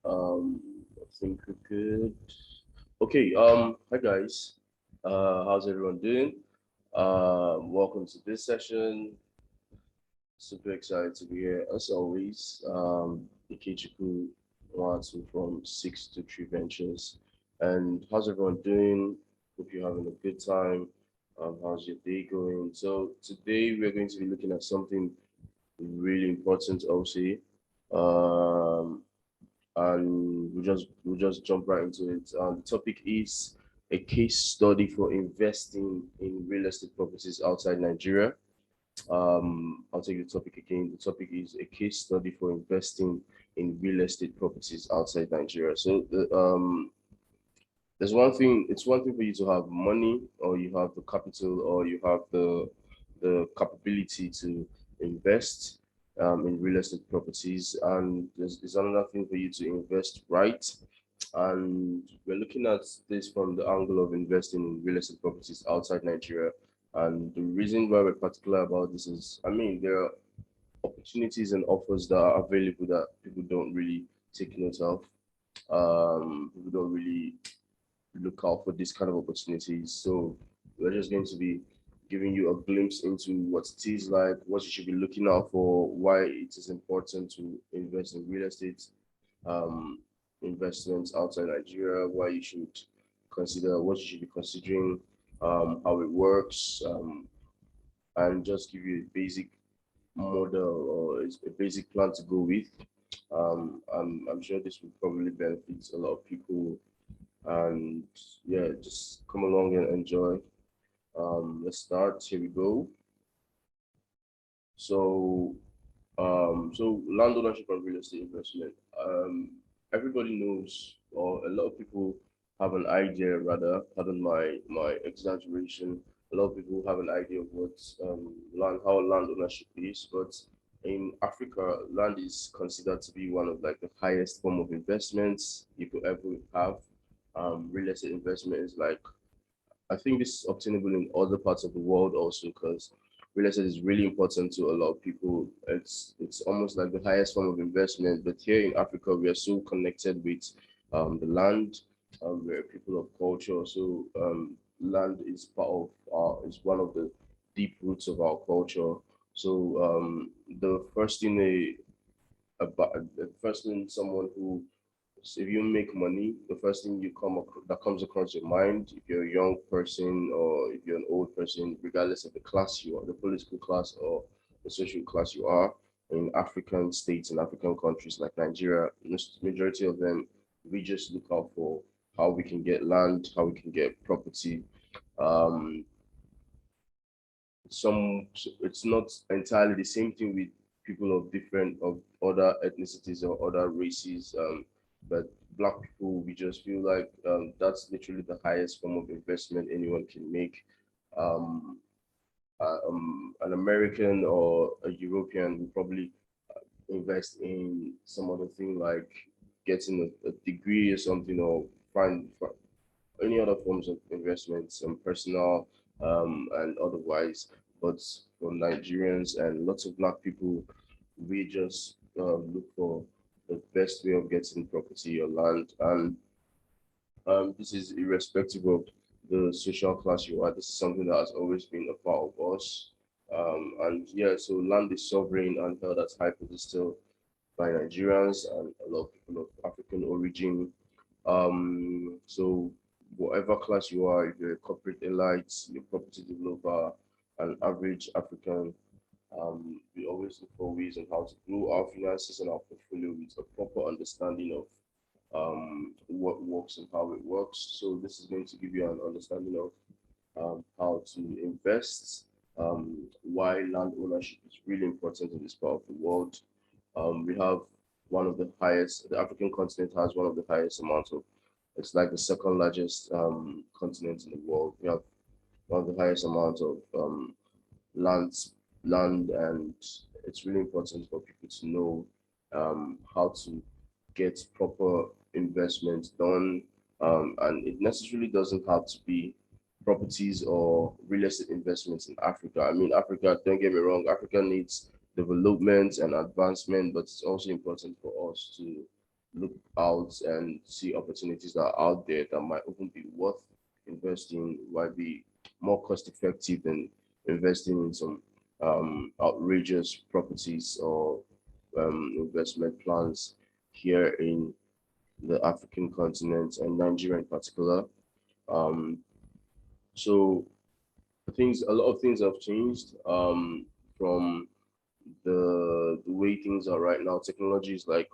I think we're good. Okay, hi guys. How's everyone doing? Welcome to this session. Super excited to be here as always. Ikechukwu Nwatu from 6 to 3 Ventures. And how's everyone doing? Hope you're having a good time. How's your day going? So today we're going to be looking at something really important, obviously. Um, and we'll just jump right into it. The topic is a case study for investing in real estate properties outside Nigeria. I'll take the topic again. The topic is a case study for investing in real estate properties outside Nigeria. So there's one thing. It's one thing for you to have money, or you have the capital, or you have the capability to invest in real estate properties, and there's another thing for you to invest right. And we're looking at this from the angle of investing in real estate properties outside Nigeria. And the reason why we're particular about this is, I mean, there are opportunities and offers that are available that people don't really take note of. People don't really look out for this kind of opportunities. So we're just going to be giving you a glimpse into what it is like, what you should be looking out for, why it is important to invest in real estate um, investments outside Nigeria, why you should consider what you should be considering, how it works, and just give you a basic model or a basic plan to go with. I'm sure this will probably benefit a lot of people, and yeah, just come along and enjoy. Let's start. Here we go. So, so land ownership and real estate investment. Everybody knows, or a lot of people have an idea, rather, pardon my exaggeration. A lot of people have an idea of what how land ownership is, but in Africa, land is considered to be one of like the highest form of investments you could ever have. Real estate investment is like, I think this is obtainable in other parts of the world also, because real estate is really important to a lot of people. It's almost like the highest form of investment. But here in Africa, we are so connected with the land. We're people of culture, so land is part of is one of the deep roots of our culture. So the first thing about the first thing someone who so if you make money, the first thing that comes across your mind, if you're a young person or if you're an old person, regardless of the class you are, the political class or the social class you are, in African states and African countries like Nigeria, majority of them, we just look out for how we can get land, how we can get property. Um, it's not entirely the same thing with people of other ethnicities or other races, but black people, we just feel like that's literally the highest form of investment anyone can make. um, an American or a European will probably invest in some other thing like getting a degree or something, or find any other forms of investments, some personal and otherwise. But for Nigerians and lots of black people, we just look for the best way of getting property or land. And this is irrespective of the social class you are. This is something that has always been a part of us. And yeah, so land is sovereign and held at high pedestal by Nigerians and a lot of people of African origin. So whatever class you are, if you're a corporate elite, you're a property developer, an average African, we always look for ways on how to grow our finances and our portfolio with a proper understanding of what works and how it works. So this is going to give you an understanding of how to invest, why land ownership is really important in this part of the world. We have one of the highest, the African continent has one of the highest amounts of, it's like the second largest continent in the world. We have one of the highest amounts of land, and it's really important for people to know how to get proper investments done. And it necessarily doesn't have to be properties or real estate investments in Africa. I mean, Africa, don't get me wrong, Africa needs development and advancement, but it's also important for us to look out and see opportunities that are out there that might even be worth investing, might be more cost effective than investing in some outrageous properties or investment plans here in the African continent and Nigeria in particular. Um, so things, a lot of things have changed from the way things are right now. Technology is like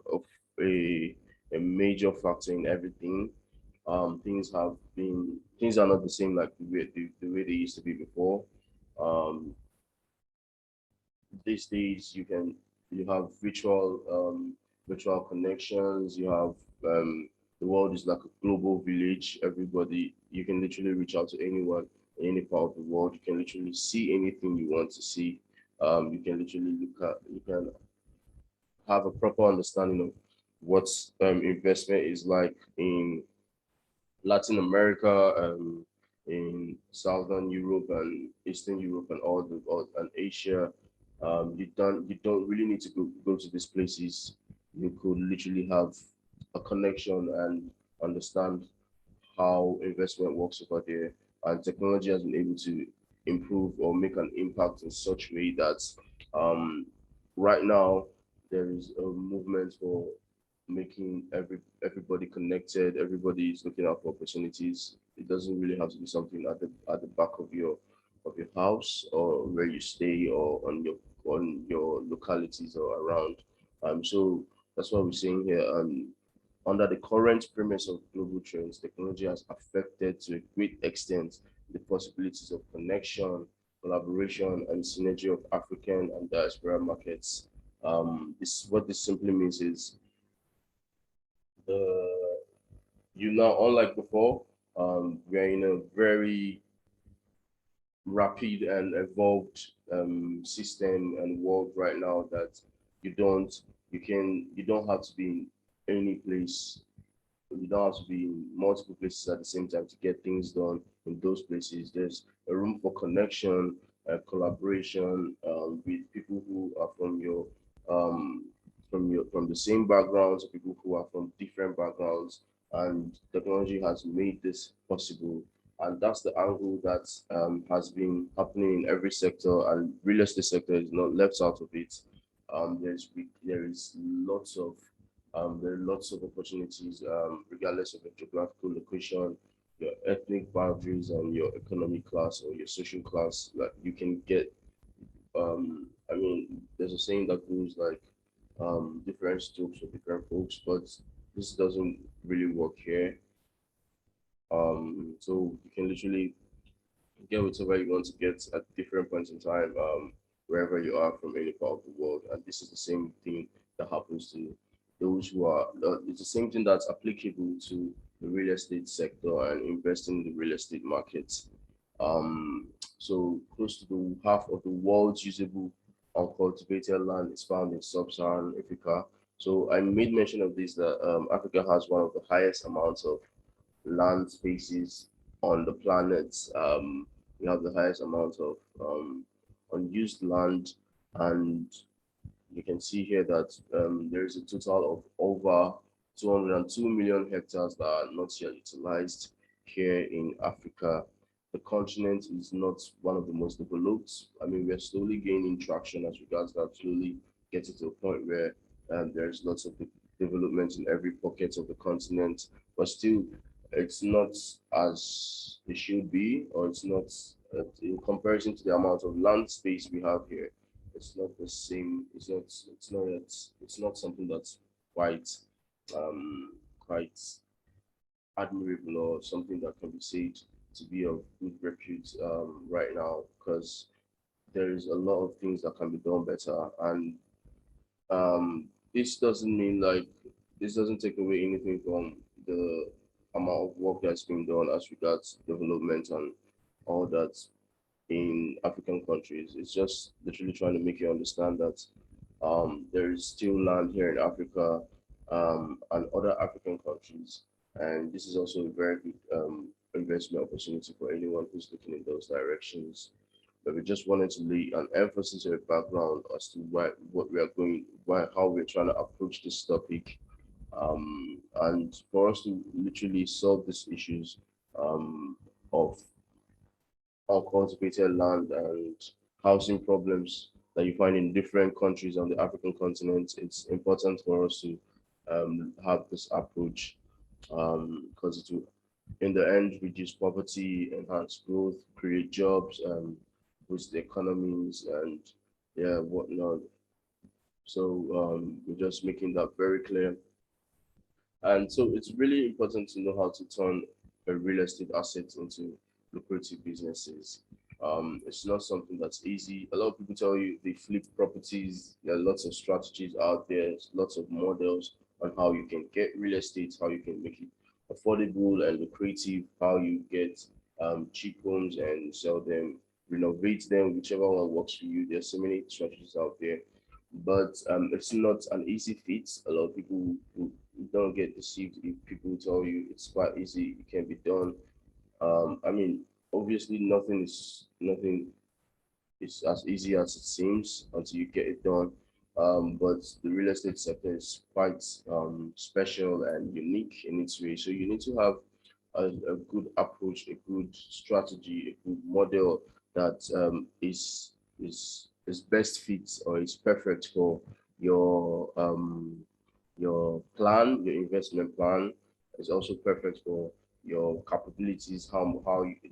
a major factor in everything. Things are not the same like the way they used to be before. Um, these days you have virtual connections. You have the world is like a global village. Everybody, you can literally reach out to anyone in any part of the world. You can literally see anything you want to see. You can literally you can have a proper understanding of what investment is like in Latin America, in Southern Europe and Eastern Europe and and Asia. You don't really need to go to these places. You could literally have a connection and understand how investment works over there. And technology has been able to improve or make an impact in such way that um, right now there is a movement for making everybody connected. Everybody is looking out for opportunities. It doesn't really have to be something at the back of your house or where you stay or on your localities or around. So that's what we're saying here. Under the current premise of global trends, technology has affected to a great extent the possibilities of connection, collaboration, and synergy of African and diaspora markets. What this simply means is the unlike before, we're in a very rapid and evolved system and world right now that you don't have to be in any place. You don't have to be in multiple places at the same time to get things done in those places. There's a room for connection and collaboration with people who are um, from the same backgrounds, people who are from different backgrounds, and technology has made this possible. And that's the angle that has been happening in every sector, and real estate sector is not left out of it. There is there are lots of opportunities, regardless of your geographical location, your ethnic boundaries, and your economic class or your social class. Like you can get, I mean, there's a saying that goes like, different strokes for different folks, but this doesn't really work here. So you can literally get whatever you want to get at different points in time, wherever you are from any part of the world. And this is the same thing that happens to those who are, it's the same thing that's applicable to the real estate sector and investing in the real estate markets. So close to the half of the world's usable uncultivated land is found in sub-Saharan Africa. So I made mention of this that Africa has one of the highest amounts of land spaces on the planet. We have the highest amount of unused land, and you can see here that there is a total of over 202 million hectares that are not yet utilized here in Africa. The continent is not one of the most developed. I mean, we're slowly gaining traction as regards that, slowly getting to a point where there's lots of development in every pocket of the continent, but still, it's not as it should be, or it's not in comparison to the amount of land space we have here. It's not the same. It's not something that's quite quite admirable or something that can be said to be of good repute right now, because there is a lot of things that can be done better. And this doesn't mean like this doesn't take away anything from the amount of work that's been done as regards development and all that in African countries. It's just literally trying to make you understand that there is still land here in Africa and other African countries. And this is also a very good investment opportunity for anyone who's looking in those directions. But we just wanted to lay an emphasis or a background as to why, what we are going, why, how we're trying to approach this topic. And for us to literally solve these issues um, of uncultivated land and housing problems that you find in different countries on the African continent, it's important for us to have this approach because it will, in the end, reduce poverty, enhance growth, create jobs, boost the economies, and yeah, whatnot. So we're just making that very clear. And so it's really important to know how to turn a real estate asset into lucrative businesses. It's not something that's easy. A lot of people tell you they flip properties. There are lots of strategies out there, lots of models on how you can get real estate, how you can make it affordable and lucrative, how you get cheap homes and sell them, renovate them, whichever one works for you. There's so many strategies out there, but it's not an easy feat. A lot of people who don't get deceived if people tell you it's quite easy, it can be done. I mean, obviously, nothing is as easy as it seems until you get it done. But the real estate sector is quite special and unique in its way. So you need to have a good approach, a good strategy, a good model that is best fits or is perfect for your your plan, your investment plan. Is also perfect for your capabilities,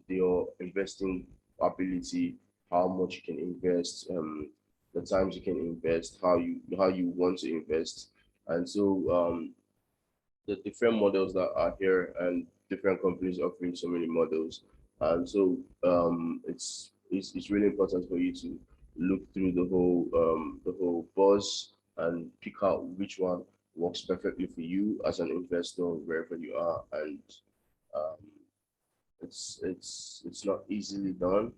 your investing ability, how much you can invest, the times you can invest, how you want to invest. And so the different models that are here and different companies offering so many models. And so it's really important for you to look through the whole buzz and pick out which one works perfectly for you as an investor wherever you are. And um, it's not easily done.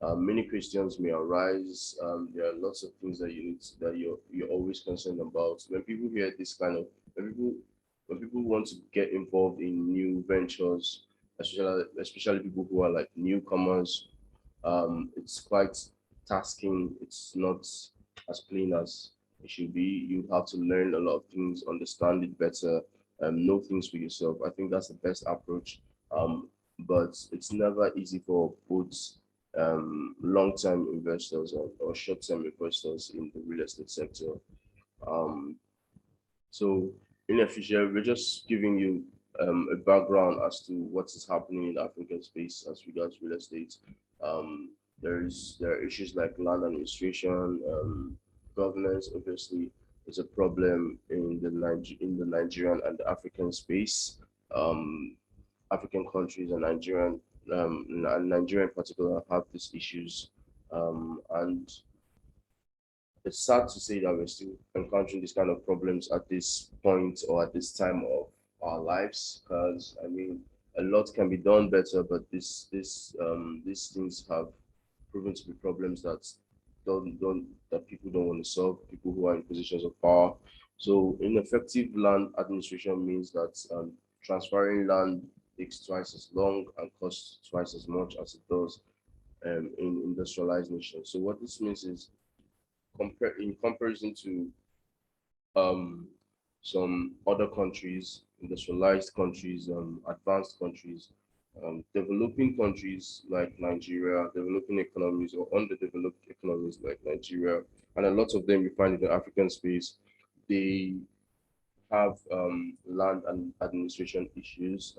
Many questions may arise. There are lots of things that that you're always concerned about. When people hear this kind of when people when people want to get involved in new ventures, especially people who are like newcomers, it's quite tasking. It's not as plain as it should be. You have to learn a lot of things, understand it better, know things for yourself. I think that's the best approach. But it's never easy for both long-term investors or short-term investors in the real estate sector. Um, so in official, we're just giving you a background as to what is happening in the African space as regards real estate. Um, there are issues like land administration, governance. Obviously, is a problem in in the Nigerian and the African space. Um, African countries and Nigeria in particular have these issues, and it's sad to say that we're still encountering these kind of problems at this point or at this time of our lives. Because I mean, a lot can be done better, but these things have proven to be problems don't that people don't want to solve. People who are in positions of power. So ineffective land administration means that transferring land takes twice as long and costs twice as much as it does in industrialized nations. So what this means is in comparison to um, some other countries, industrialized countries, advanced countries, developing countries like Nigeria, developing economies or underdeveloped economies like Nigeria, and a lot of them you find in the African space, they have land and administration issues,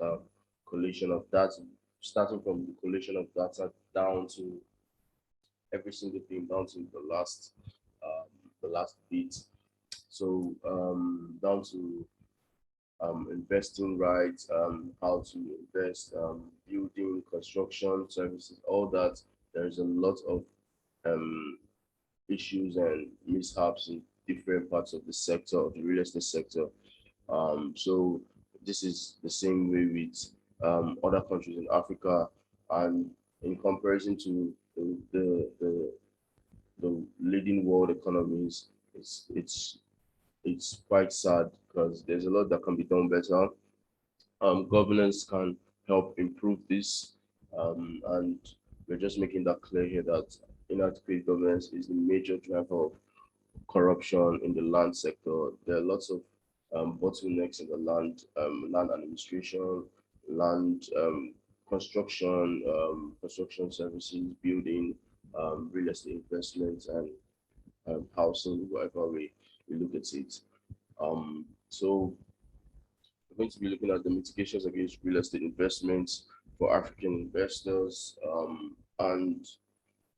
collation of data, starting from the collation of data down to every single thing, down to the last bit. So down to investing rights, how to invest, building, construction services, all that. There's a lot of um, issues and mishaps in different parts of the sector, of the real estate sector. So this is the same way with other countries in Africa, and in comparison to the leading world economies, it's quite sad because there's a lot that can be done better. Governance can help improve this, and we're just making that clear here that inadequate governance is the major driver of corruption in the land sector. There are lots of bottlenecks in the land administration, land construction, construction services, building, real estate investments, and housing, whatever we look at it. So we're going to be looking at the mitigations against real estate investments for African investors. And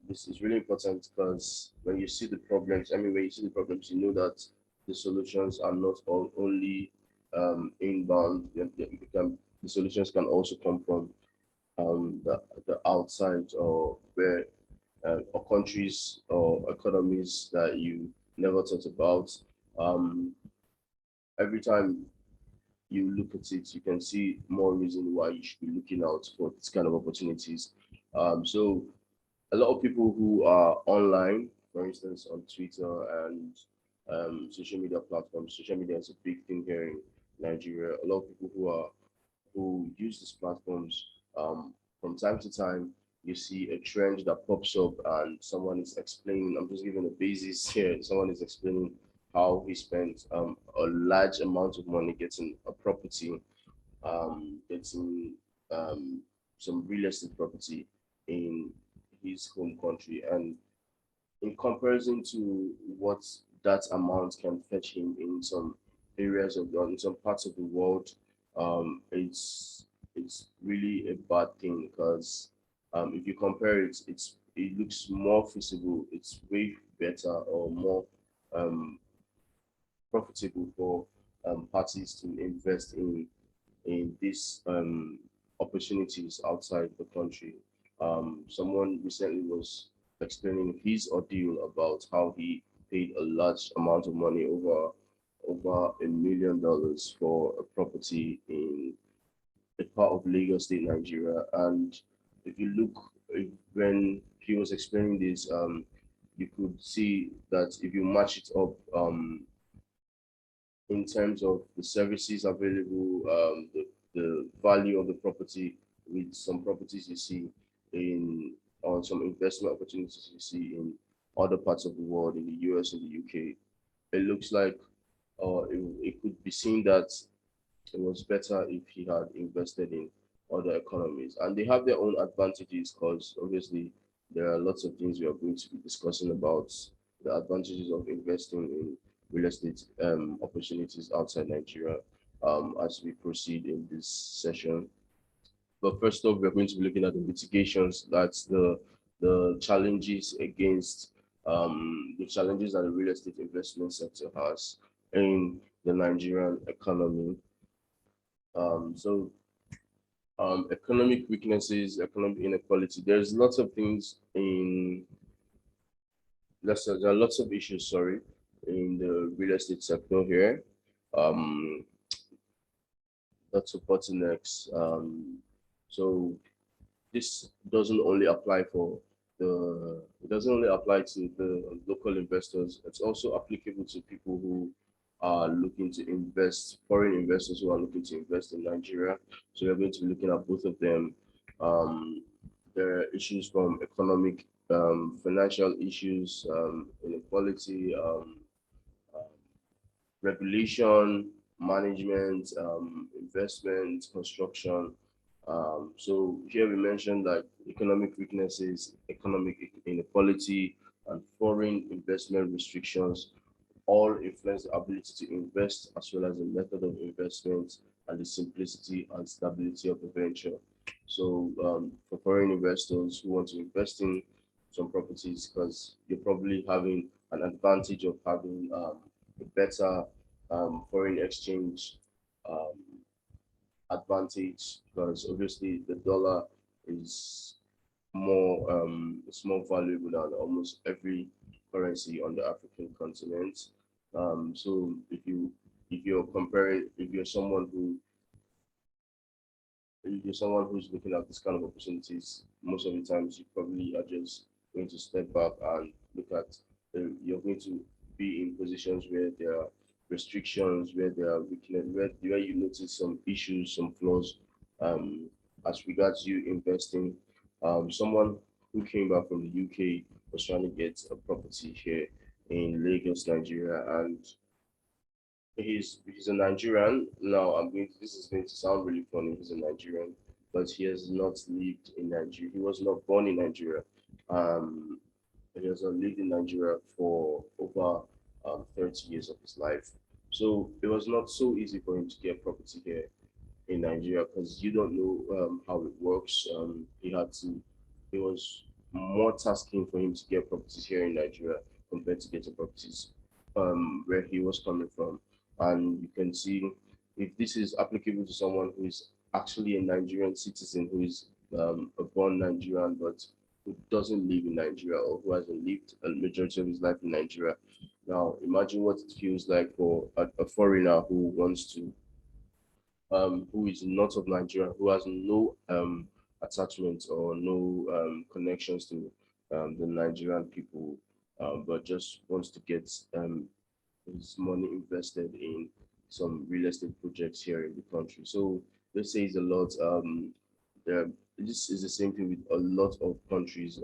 this is really important because when you see the problems, I mean, when you see the problems, you know that the solutions are not all only inbound. The solutions can also come from the outside, or where or countries or economies that you never thought about. Um, every time you look at it, you can see more reason why you should be looking out for this kind of opportunities. So a lot of people who are online, for instance, on Twitter and social media platforms. Social media is a big thing here in Nigeria. A lot of people who use these platforms, from time to time, you see a trend that pops up and someone is explaining. I'm just giving a basis here. Someone is explaining how he spent a large amount of money getting a property, getting some real estate property in his home country, and in comparison to what that amount can fetch him in some areas of in some parts of the world, it's really a bad thing because if you compare it, it looks more feasible. It's way better or more um, profitable for parties to invest in these opportunities outside the country. Someone recently was explaining his ordeal about how he paid a large amount of money, over $1 million, for a property in a part of Lagos State, Nigeria. And if you look, when he was explaining this, you could see that if you match it up, in terms of the services available, the value of the property with some properties you see in, on some investment opportunities you see in other parts of the world, in the US and the UK, it looks like it could be seen that it was better if he had invested in other economies. And they have their own advantages because obviously there are lots of things we are going to be discussing about the advantages of investing in real estate opportunities outside Nigeria as we proceed in this session. But first off, we're going to be looking at the mitigations. That's the challenges against the challenges that the real estate investment sector has in the Nigerian economy. Economic weaknesses, economic inequality. There's lots of things in, there are lots of issues, sorry, in the real estate sector here. Um, Lots of bottlenecks. So this doesn't only apply for it doesn't only apply to the local investors. It's also applicable to people who are looking to invest, foreign investors who are looking to invest in Nigeria. So we're going to be looking at both of them. Um, there are issues from economic, financial issues, inequality, regulation, management, investment, construction. So here we mentioned that economic weaknesses, economic inequality, and foreign investment restrictions all influence the ability to invest, as well as the method of investment and the simplicity and stability of the venture. So for foreign investors who want to invest in some properties, because you're probably having an advantage of having a better foreign exchange um, advantage, because obviously the dollar is it's more valuable than almost every currency on the African continent. So if you're comparing, if you're someone who's looking at this kind of opportunities, most of the times you probably are just going to step back and look at you're going to be in positions where there are restrictions, where there are weakness, where you notice some issues, some flaws, as regards you investing. Someone who came back from the UK was trying to get a property here in Lagos, Nigeria, and He's a Nigerian. Now this is going to sound really funny. He's a Nigerian, but he has not lived in Nigeria. He was not born in Nigeria. Um, he has not lived in Nigeria for over 30 years of his life. So it was not so easy for him to get property here in Nigeria because you don't know how it works. It was more tasking for him to get properties here in Nigeria compared to getting properties where he was coming from. And you can see if this is applicable to someone who is actually a Nigerian citizen, who is a born Nigerian, but who doesn't live in Nigeria or who hasn't lived a majority of his life in Nigeria. Now, imagine what it feels like for a foreigner who wants to who is not of Nigeria, who has no attachment or no connections to the Nigerian people, but just wants to get his money invested in some real estate projects here in the country. So this says a lot. This is the same thing with a lot of countries.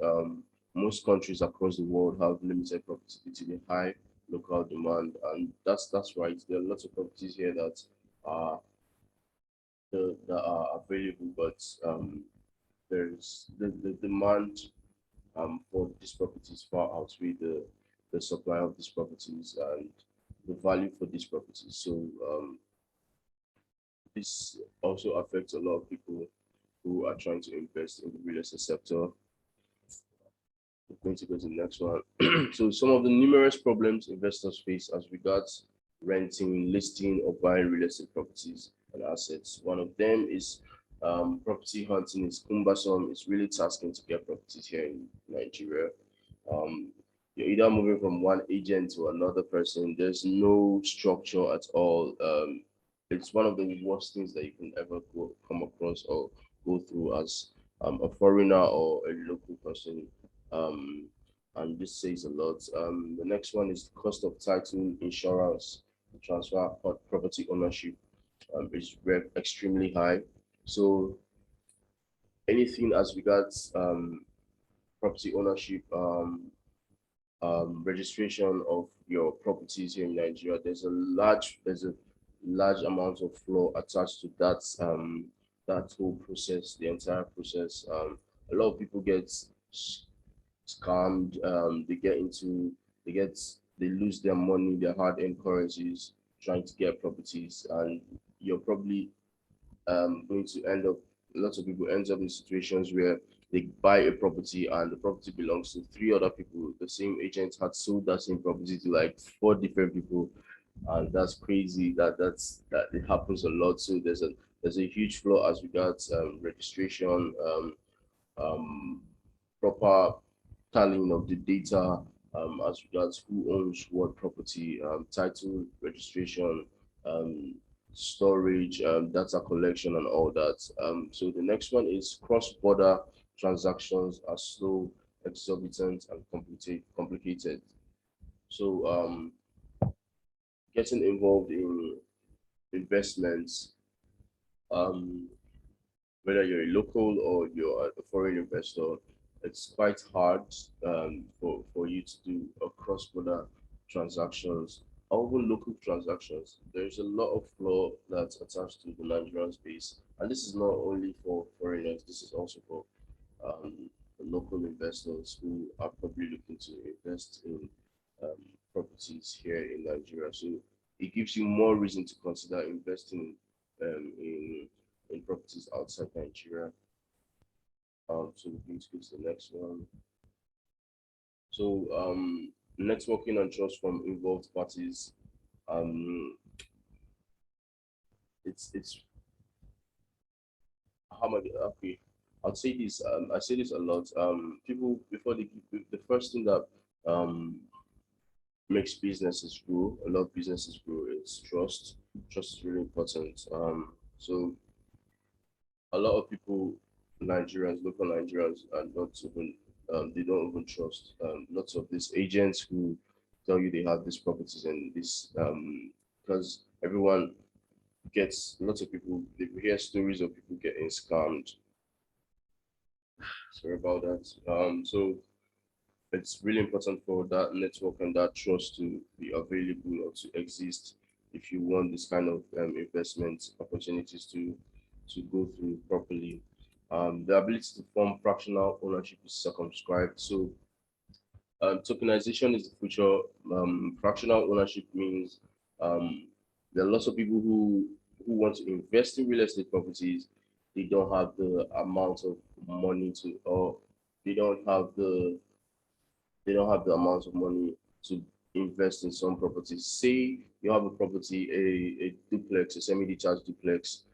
Most countries across the world have limited property due to the high local demand, and that's right. There are lots of properties here that are that are available, but there's the demand for these properties far outweigh the supply of these properties and the value for these properties. So this also affects a lot of people who are trying to invest in the real estate sector. We're going to go to the next one. So some of the numerous problems investors face as regards renting, listing, or buying real estate properties and assets. One of them is property hunting is cumbersome. It's really tasking to get properties here in Nigeria. Um, you're either moving from one agent to another person. There's no structure at all. It's one of the worst things that you can ever come across or go through as a foreigner or a local person. Um, and this says a lot. The next one is the cost of title insurance, transfer property ownership is extremely high. So anything as regards property ownership, registration of your properties here in Nigeria, there's a large amount of flaw attached to that whole process, the entire process. A lot of people get scammed. They get they lose their money, their hard-earned currencies trying to get properties, and you're probably going to end up. Lots of people ends up in situations where they buy a property and the property belongs to three other people. The same agent had sold that same property to like four different people, and that's crazy. That it happens a lot. So there's a huge flaw as regards registration, um, proper tallying of the data as regards who owns what property, title, registration, um, storage, data collection, and all that. So the next one is cross-border transactions are slow, exorbitant, and complicated. So getting involved in investments, um, whether you're a local or you're a foreign investor, it's quite hard for you to do a cross-border transactions or even local transactions. There's a lot of flaw that's attached to the Nigerian space, and this is not only for foreigners. This is also for local investors who are probably looking to invest in um, properties here in Nigeria. So it gives you more reason to consider investing in properties outside Nigeria. So we can go to the next one. So networking and trust from involved parties. Um, it's how much okay. I'll say this. I say this a lot. People before they give the first thing that um makes businesses grow. A lot of businesses grow. It's trust. Trust is really important. So a lot of people, Nigerians, local Nigerians, are not even, they don't even trust lots of these agents who tell you they have these properties and this, because everyone gets, lots of people, they hear stories of people getting scammed. Sorry about that. So it's really important for that network and that trust to be available or to exist if you want this kind of investment opportunities to go through properly. The ability to form fractional ownership is circumscribed. So tokenization is the future. Fractional ownership means there are lots of people who want to invest in real estate properties. They don't have the amount of money to, or they don't have the they don't have the amount of money to invest in some properties. Say you have a property, a duplex, a semi-detached duplex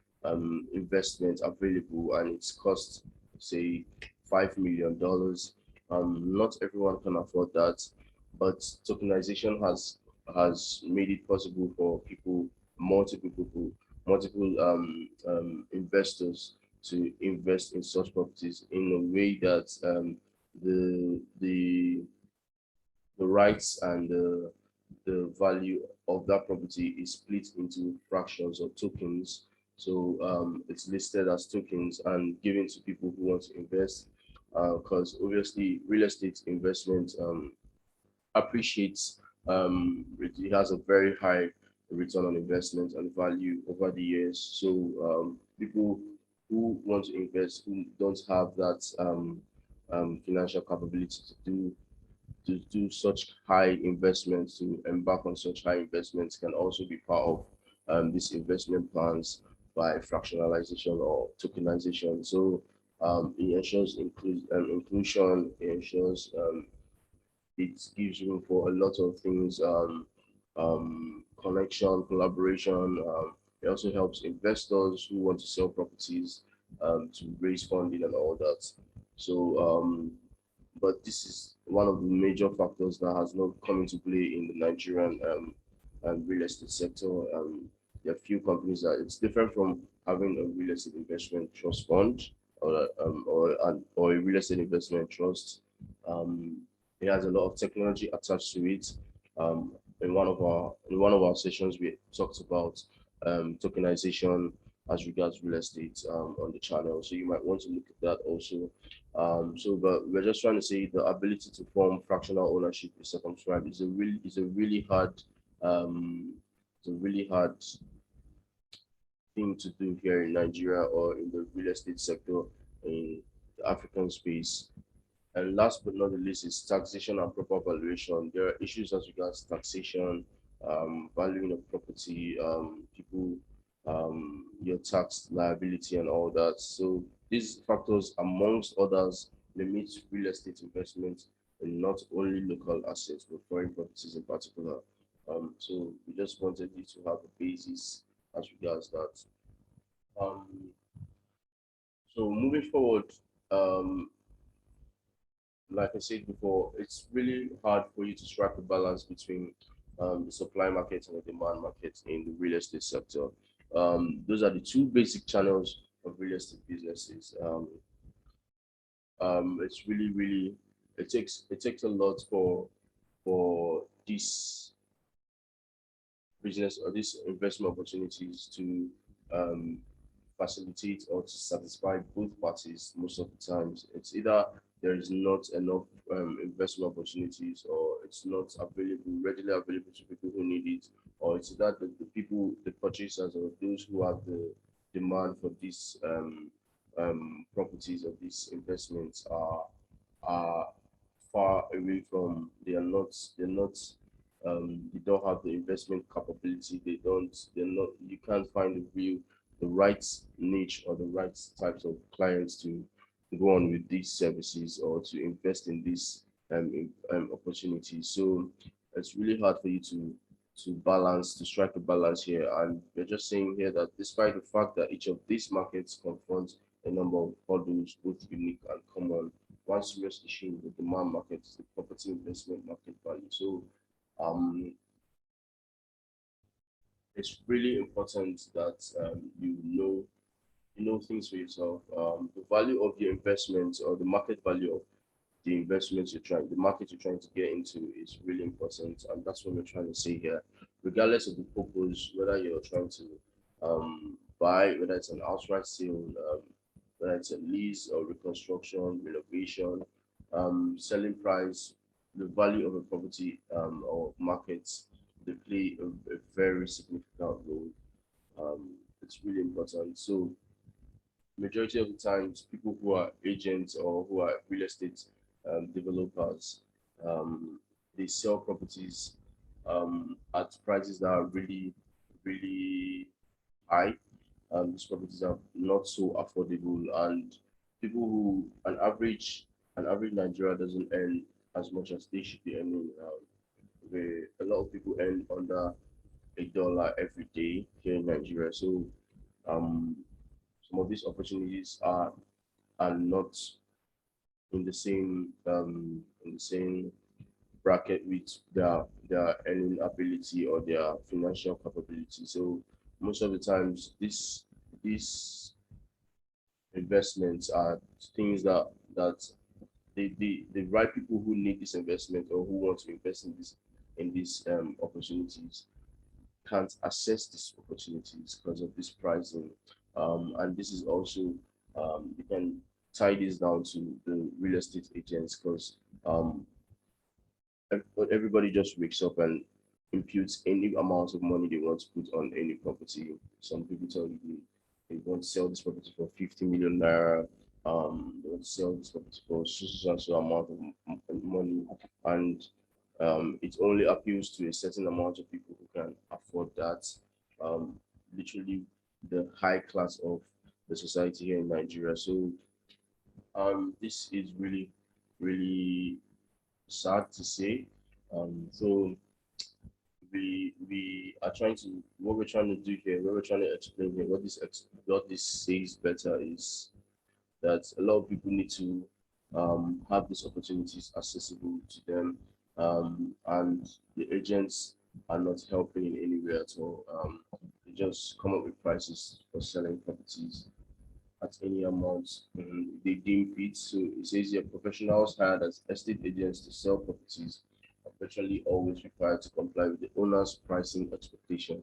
investment available, and it's cost say $5 million. Not everyone can afford that, but tokenization has made it possible for people, multiple people, multiple investors to invest in such properties in a way that the rights and the value of that property is split into fractions or tokens. So it's listed as tokens and given to people who want to invest. Because obviously, real estate investment appreciates. It has a very high return on investment and value over the years. So people who want to invest who don't have that financial capability to do such high investments, to embark on such high investments, can also be part of these investment plans by fractionalization or tokenization. So it ensures inclusion, it ensures it gives room for a lot of things, connection, collaboration. It also helps investors who want to sell properties to raise funding and all that. So but this is one of the major factors that has not come into play in the Nigerian real estate sector. There are few companies that it's different from having a real estate investment trust fund or a real estate investment trust. Um, it has a lot of technology attached to it. In one of our sessions, we talked about tokenization as regards real estate on the channel. So you might want to look at that also. But we're just trying to say the ability to form fractional ownership is circumscribed um, it's a really hard thing to do here in Nigeria or in the real estate sector in the African space. And last but not the least is taxation and proper valuation. There are issues as regards taxation, valuing of property, people, your tax liability and all that. So these factors, amongst others, limit real estate investment in not only local assets, but foreign properties in particular. So we just wanted you to have a basis as regards that. Um, so moving forward, um, like I said before, it's really hard for you to strike a balance between the supply market and the demand market in the real estate sector. Those are the two basic channels of real estate businesses. It's really it takes a lot for this business or these investment opportunities to um, facilitate or to satisfy both parties most of the times. It's either there is not enough investment opportunities or it's not readily available to people who need it, or it's that the people, the purchasers or those who have the demand for these properties or these investments are far away from, they don't have the investment capability, you can't find the right niche or the right types of clients to go on with these services or to invest in these opportunities. So it's really hard for you to strike a balance here. And we're just saying here that despite the fact that each of these markets confront a number of hurdles, both unique and common, one serious issue in the demand market is the property investment market value. So um, it's really important that you know things for yourself. The value of your investment or the market value of the market you're trying to get into is really important, and that's what we're trying to say here. Regardless of the purpose, whether you're trying to buy, whether it's an outright sale, whether it's a lease or reconstruction, renovation, selling price, the value of a property or market they play a very significant role. It's really important. So majority of the times, people who are agents or who are real estate developers, um, they sell properties at prices that are really high. These properties are not so affordable, and people who an average Nigeria doesn't earn as much as they should be earning. A lot of people earn under $1 every day here in Nigeria. So um, some of these opportunities are not in the same bracket with their earning ability or their financial capability. So most of the times, these investments are things that the right people who need this investment or who want to invest in these opportunities can't access these opportunities because of this pricing. And this is also, you can tie this down to the real estate agents because um, everybody just wakes up and imputes any amount of money they want to put on any property. Some people tell you they want to sell this property for 50 million naira. They want to sell this property for so amount of money, and it only appeals to a certain amount of people who can afford that. Um, Literally, the high class of the society here in Nigeria. So this is really sad to say. So we are trying to what we're trying to do here, what we're trying to explain here, what this says better is that a lot of people need to have these opportunities accessible to them, and the agents are not helping in any way at all. They just come up with prices for selling properties at any amount they deem fit. So it says here professionals hired as estate agents to sell properties are virtually always required to comply with the owner's pricing expectation,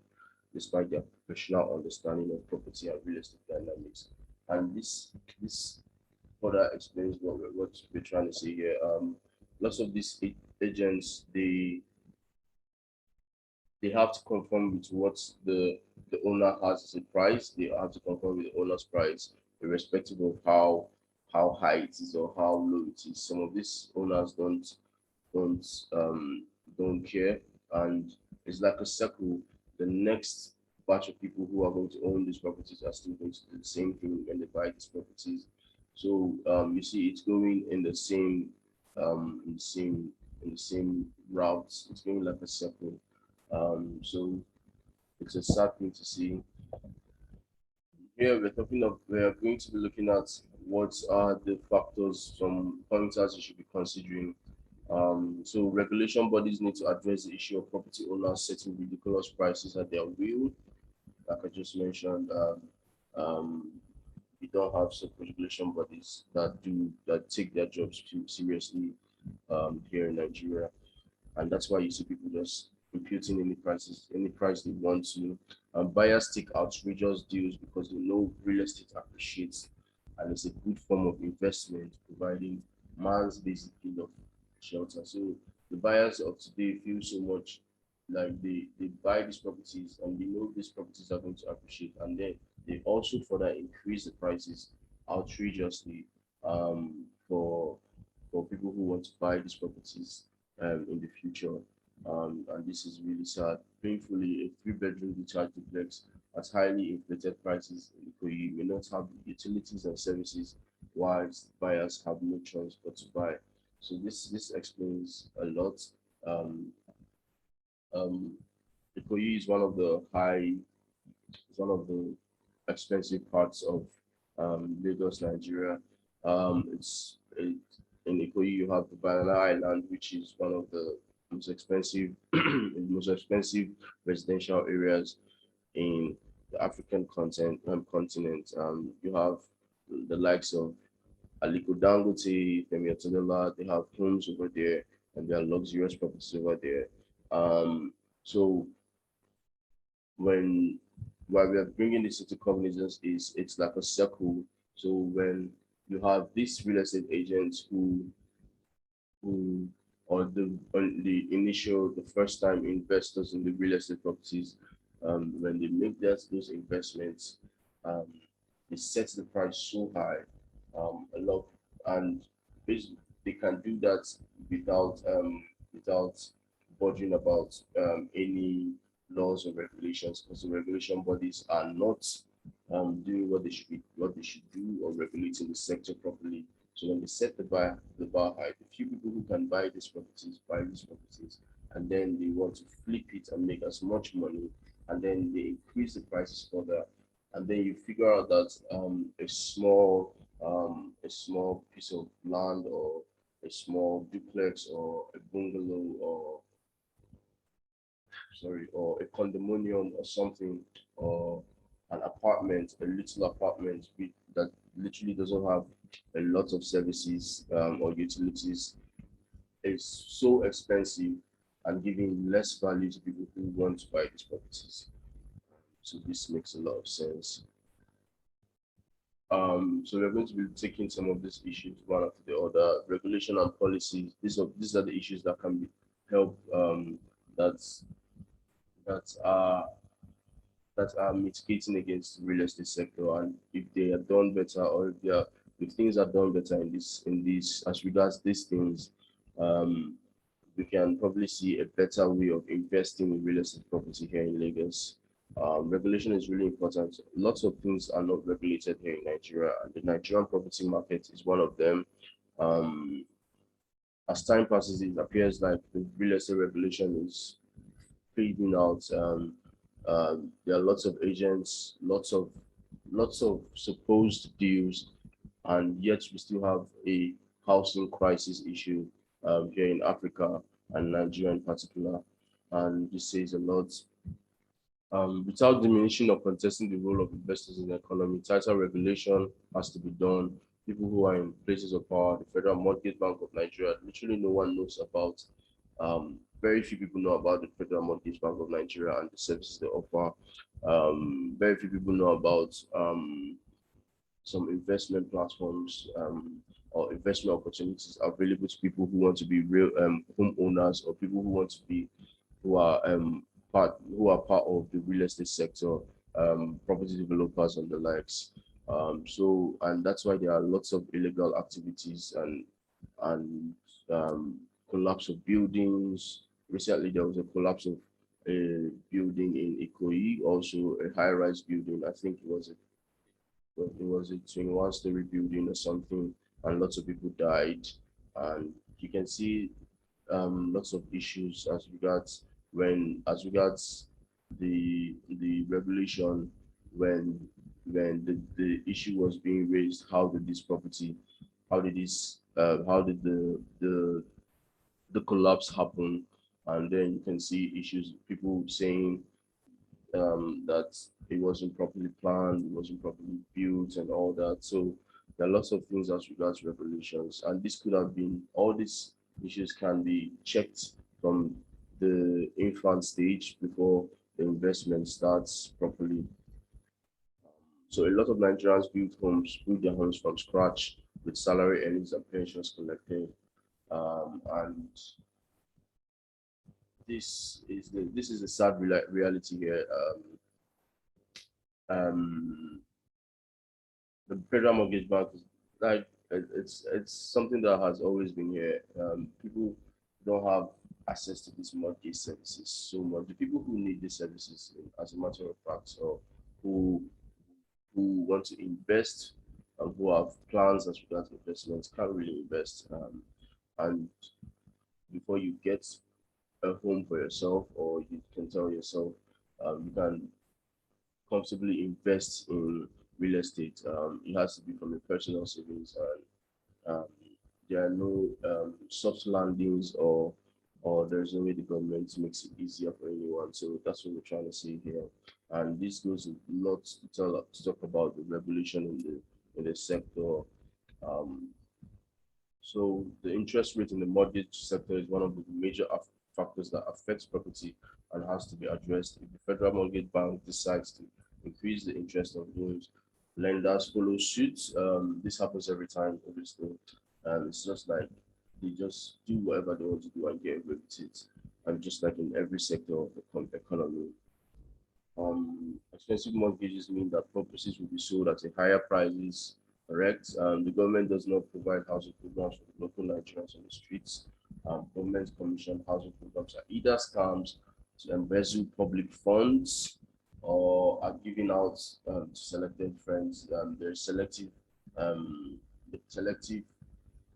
despite their professional understanding of property and real estate dynamics. And this further explains what we're trying to say here. Lots of these agents they have to conform with what the owner has as a price. They have to conform with the owner's price, irrespective of how high it is or how low it is. Some of these owners don't um don't care, and it's like a circle. The next batch of people who are going to own these properties are still going to do the same thing when they buy these properties. So you see, it's going um in the same in the same routes. It's going like a circle. So it's a sad thing to see. Here we're going to be looking at what are the factors, some pointers you should be considering. So regulation bodies need to address the issue of property owners setting ridiculous prices at their will. Like I just mentioned, um, we don't have such regulation bodies that take their jobs too seriously here in Nigeria, and that's why you see people just imputing any price they want to. Buyers take outrageous deals because they know real estate appreciates, and it's a good form of investment, providing man's basic need of shelter. So the buyers of today feel so much like they buy these properties and they know these properties are going to appreciate, and then they also further increase the prices outrageously for people who want to buy these properties in the future. And this is really sad. Painfully, a three-bedroom detached duplex at highly inflated prices in Ikoyi may not have the utilities and services, whilst buyers have no choice but to buy. So this explains a lot. Um, um, Ikoyi is one of the expensive parts of Lagos, Nigeria. In Ikoyi, you have the Banana Island, which is one of the most expensive, most expensive residential areas in the African continent. You have the likes of Aliko Dangote, Femi Otedola. They have homes over there, and there are luxurious properties over there. Um, so when while we are bringing this into cognizance is it's like a circle. So when you have these real estate agents who or the initial, the first time investors in the real estate properties, when they make those investments, um, they set the price so high, a lot, and basically they can do that without without budging about any laws or regulations, because the regulation bodies are not doing what they should do, or regulating the sector properly. So when they set the bar high, the few people who can buy these properties, and then they want to flip it and make as much money, and then they increase the prices further, and then you figure out that a small piece of land, or a small duplex, or a bungalow, or or a condominium or something, or an apartment, a little apartment that literally doesn't have a lot of services or utilities, is so expensive and giving less value to people who want to buy these properties. So this makes a lot of sense. So we're going to be taking some of these issues one after the other. Regulation and policies. These are the issues that can be help that's that are that are mitigating against the real estate sector, and if they are done better, or if things are done better in this as regards these things, um, we can probably see a better way of investing in real estate property here in Lagos. Regulation is really important. Lots of things are not regulated here in Nigeria, and the Nigerian property market is one of them. Um, as time passes, it appears like the real estate regulation is fading out. There are lots of agents, lots of supposed deals, and yet we still have a housing crisis issue here in Africa, and Nigeria in particular. And this says a lot. Without diminishing or contesting the role of investors in the economy, tighter regulation has to be done. People who are in places of power, the Federal Mortgage Bank of Nigeria, literally no one knows about. Very few people know about the Federal Mortgage Bank of Nigeria and the services they offer. Very few people know about some investment platforms, or investment opportunities available to people who want to be real homeowners, or people who want to be who are part of the real estate sector, property developers and the likes. And that's why there are lots of illegal activities, and collapse of buildings. Recently, there was a collapse of a building in Ikoyi, also a high-rise building. I think it was a 21-story building or something, and lots of people died. And you can see lots of issues as regards the regulation, when the issue was being raised. How did the collapse happen? And then you can see issues, people saying that it wasn't properly planned, it wasn't properly built, and all that. So there are lots of things as regards regulations, and this could have been all these issues can be checked from the infant stage before the investment starts properly. So a lot of Nigerians build their homes from scratch with salary earnings and pensions collected. And this is the sad reality here. Um, the Federal Mortgage Bank is like it's something that has always been here. People don't have access to these mortgage services so much. The people who need these services, as a matter of fact, or who who want to invest and who have plans as regards investments, can't really invest. And before you get a home for yourself, or you can tell yourself you can comfortably invest in real estate, it has to be from your personal savings, and there are no soft landings, or there's no way the government makes it easier for anyone. So that's what we're trying to say here. And this goes a lot to talk about the regulation in the sector. Um, so the interest rate in the mortgage sector is one of the major factors that affects property and has to be addressed. If the Federal Mortgage Bank decides to increase the interest of loans, lenders follow suit. This happens every time, obviously. It's just like they just do whatever they want to do and get away with it. And just like in every sector of the economy, expensive mortgages mean that properties will be sold at a higher prices. Correct. The government does not provide housing programs for the local Nigerians on the streets. Government commissioned housing programs are either scams to embezzle public funds or are given out to selected friends. There's um, selective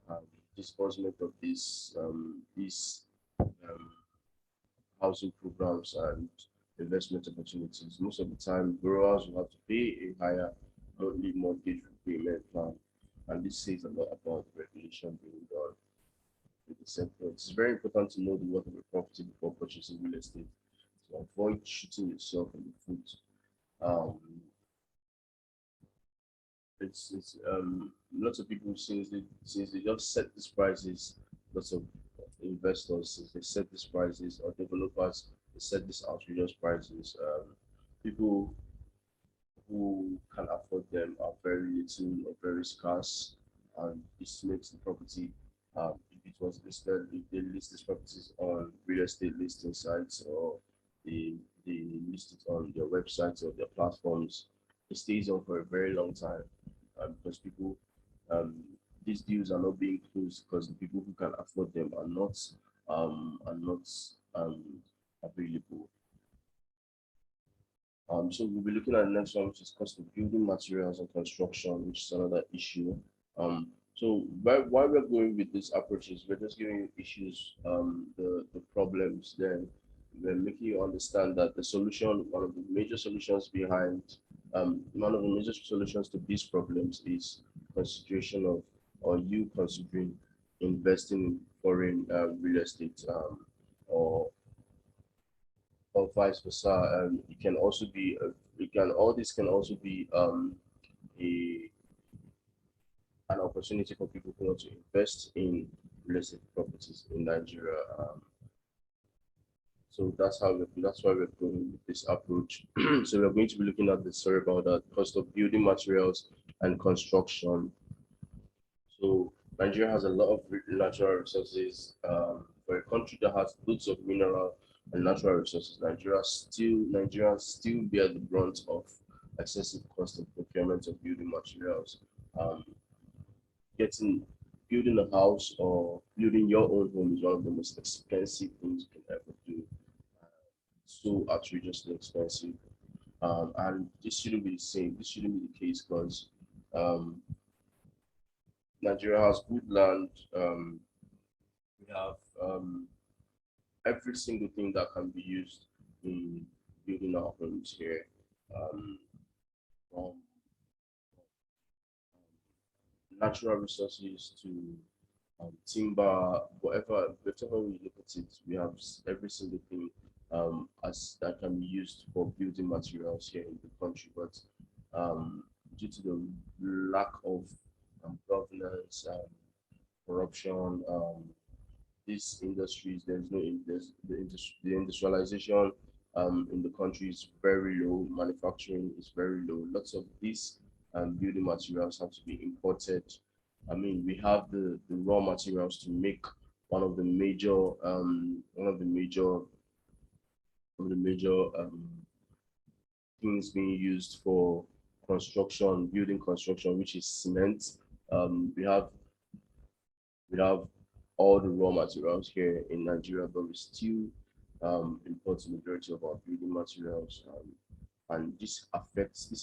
um, disbursement of these um, housing programs and investment opportunities. Most of the time, borrowers will have to pay a higher monthly mortgage repayment plan, and this says a lot about the regulation being done with the sector. It's very important to know the worth of a property before purchasing real estate to avoid shooting yourself in the foot. Um, it's lots of people since they just set these prices, lots of investors since they set these prices or developers they set these outrageous prices. People who can afford them are very little or very scarce, and this makes the property. If it was listed, if they list these properties on real estate listing sites or they they list it on their websites or their platforms, it stays on for a very long time because people um, these deals are not being closed because the people who can afford them are not um, available. So we'll be looking at the next one, which is cost of building materials and construction, which is another issue. So why we're going with these approaches, we're just giving you issues, the problems, then we're making you understand that the solution, one of the major solutions to these problems is consideration of, or you considering investing in foreign real estate, or vice versa. It can also be, all this can also be a an opportunity for people who want to invest in real estate properties in Nigeria. So that's why we're going with this approach. So we're going to be looking at the story about that cost of building materials and construction. So Nigeria has a lot of natural resources. For a country that has loads of mineral and natural resources, Nigerians still bear the brunt of excessive cost of procurement of building materials. Um, getting Building a house or building your own home is one of the most expensive things you can ever do. So outrageously expensive. And this shouldn't be the same. This shouldn't be the case because um, Nigeria has good land. We have every single thing that can be used in building our homes here. Um, from natural resources to timber, whatever we look at it, we have every single thing as that can be used for building materials here in the country. But um, due to the lack of governance, corruption, these industries, there's no in there's the industrialization in the country is very low. Manufacturing is very low. Lots of these building materials have to be imported. I mean, we have the raw materials to make one of the major one of the major things being used for building construction, which is cement. We have all the raw materials here in Nigeria, but we still import the majority of our building materials. And this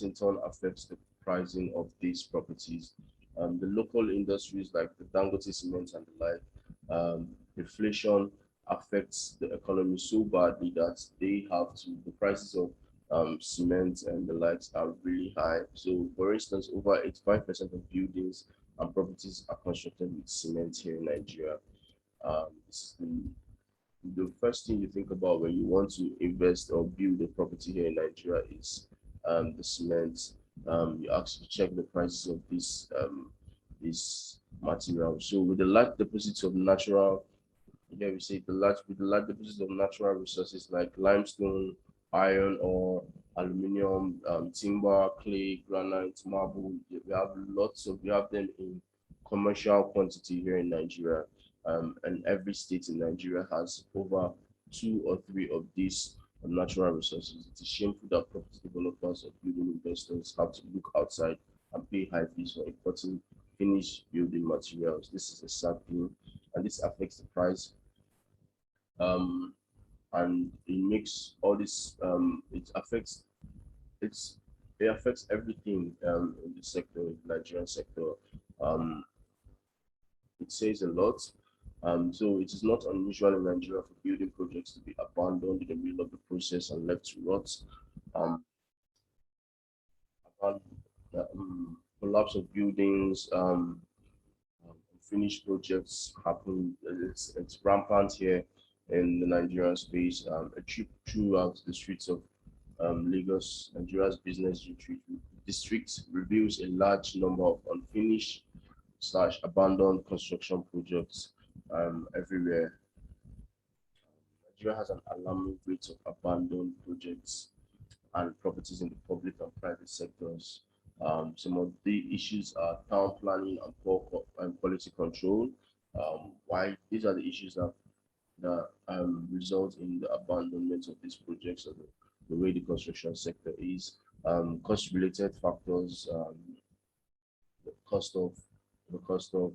in turn affects the pricing of these properties. The local industries like the Dangote cement and the like, inflation affects the economy so badly that the prices of cement and the likes are really high. So, for instance, over 85% of buildings and properties are constructed with cement here in Nigeria. This is the first thing you think about when you want to invest or build a property here in Nigeria is the cement. You actually check the prices of this material. So with the large deposits of natural, here we say the large deposits of natural resources like limestone, iron ore, aluminium, timber, clay, granite, marble. We have them in commercial quantity here in Nigeria. and every state in Nigeria has over 2 or 3 of these natural resources. It is shameful that property developers or building investors have to look outside and pay high fees for importing finished building materials. This is a sad thing, and this affects the price. Um, and it makes all this. It's it affects everything in the sector, in the Nigerian sector. Um, it says a lot. So it is not unusual in Nigeria for building projects to be abandoned in the middle of the process and left to rot. Um, Collapse of buildings, finished projects happen. It's rampant here in the Nigerian space. A trip throughout the streets of Lagos, Nigeria's business district reveals a large number of unfinished slash abandoned construction projects everywhere. Nigeria has an alarming rate of abandoned projects and properties in the public and private sectors. Some of the issues are town planning and poor quality control. Why these are the issues that result in the abandonment of these projects or the way the construction sector is. Cost-related factors, the cost of the cost of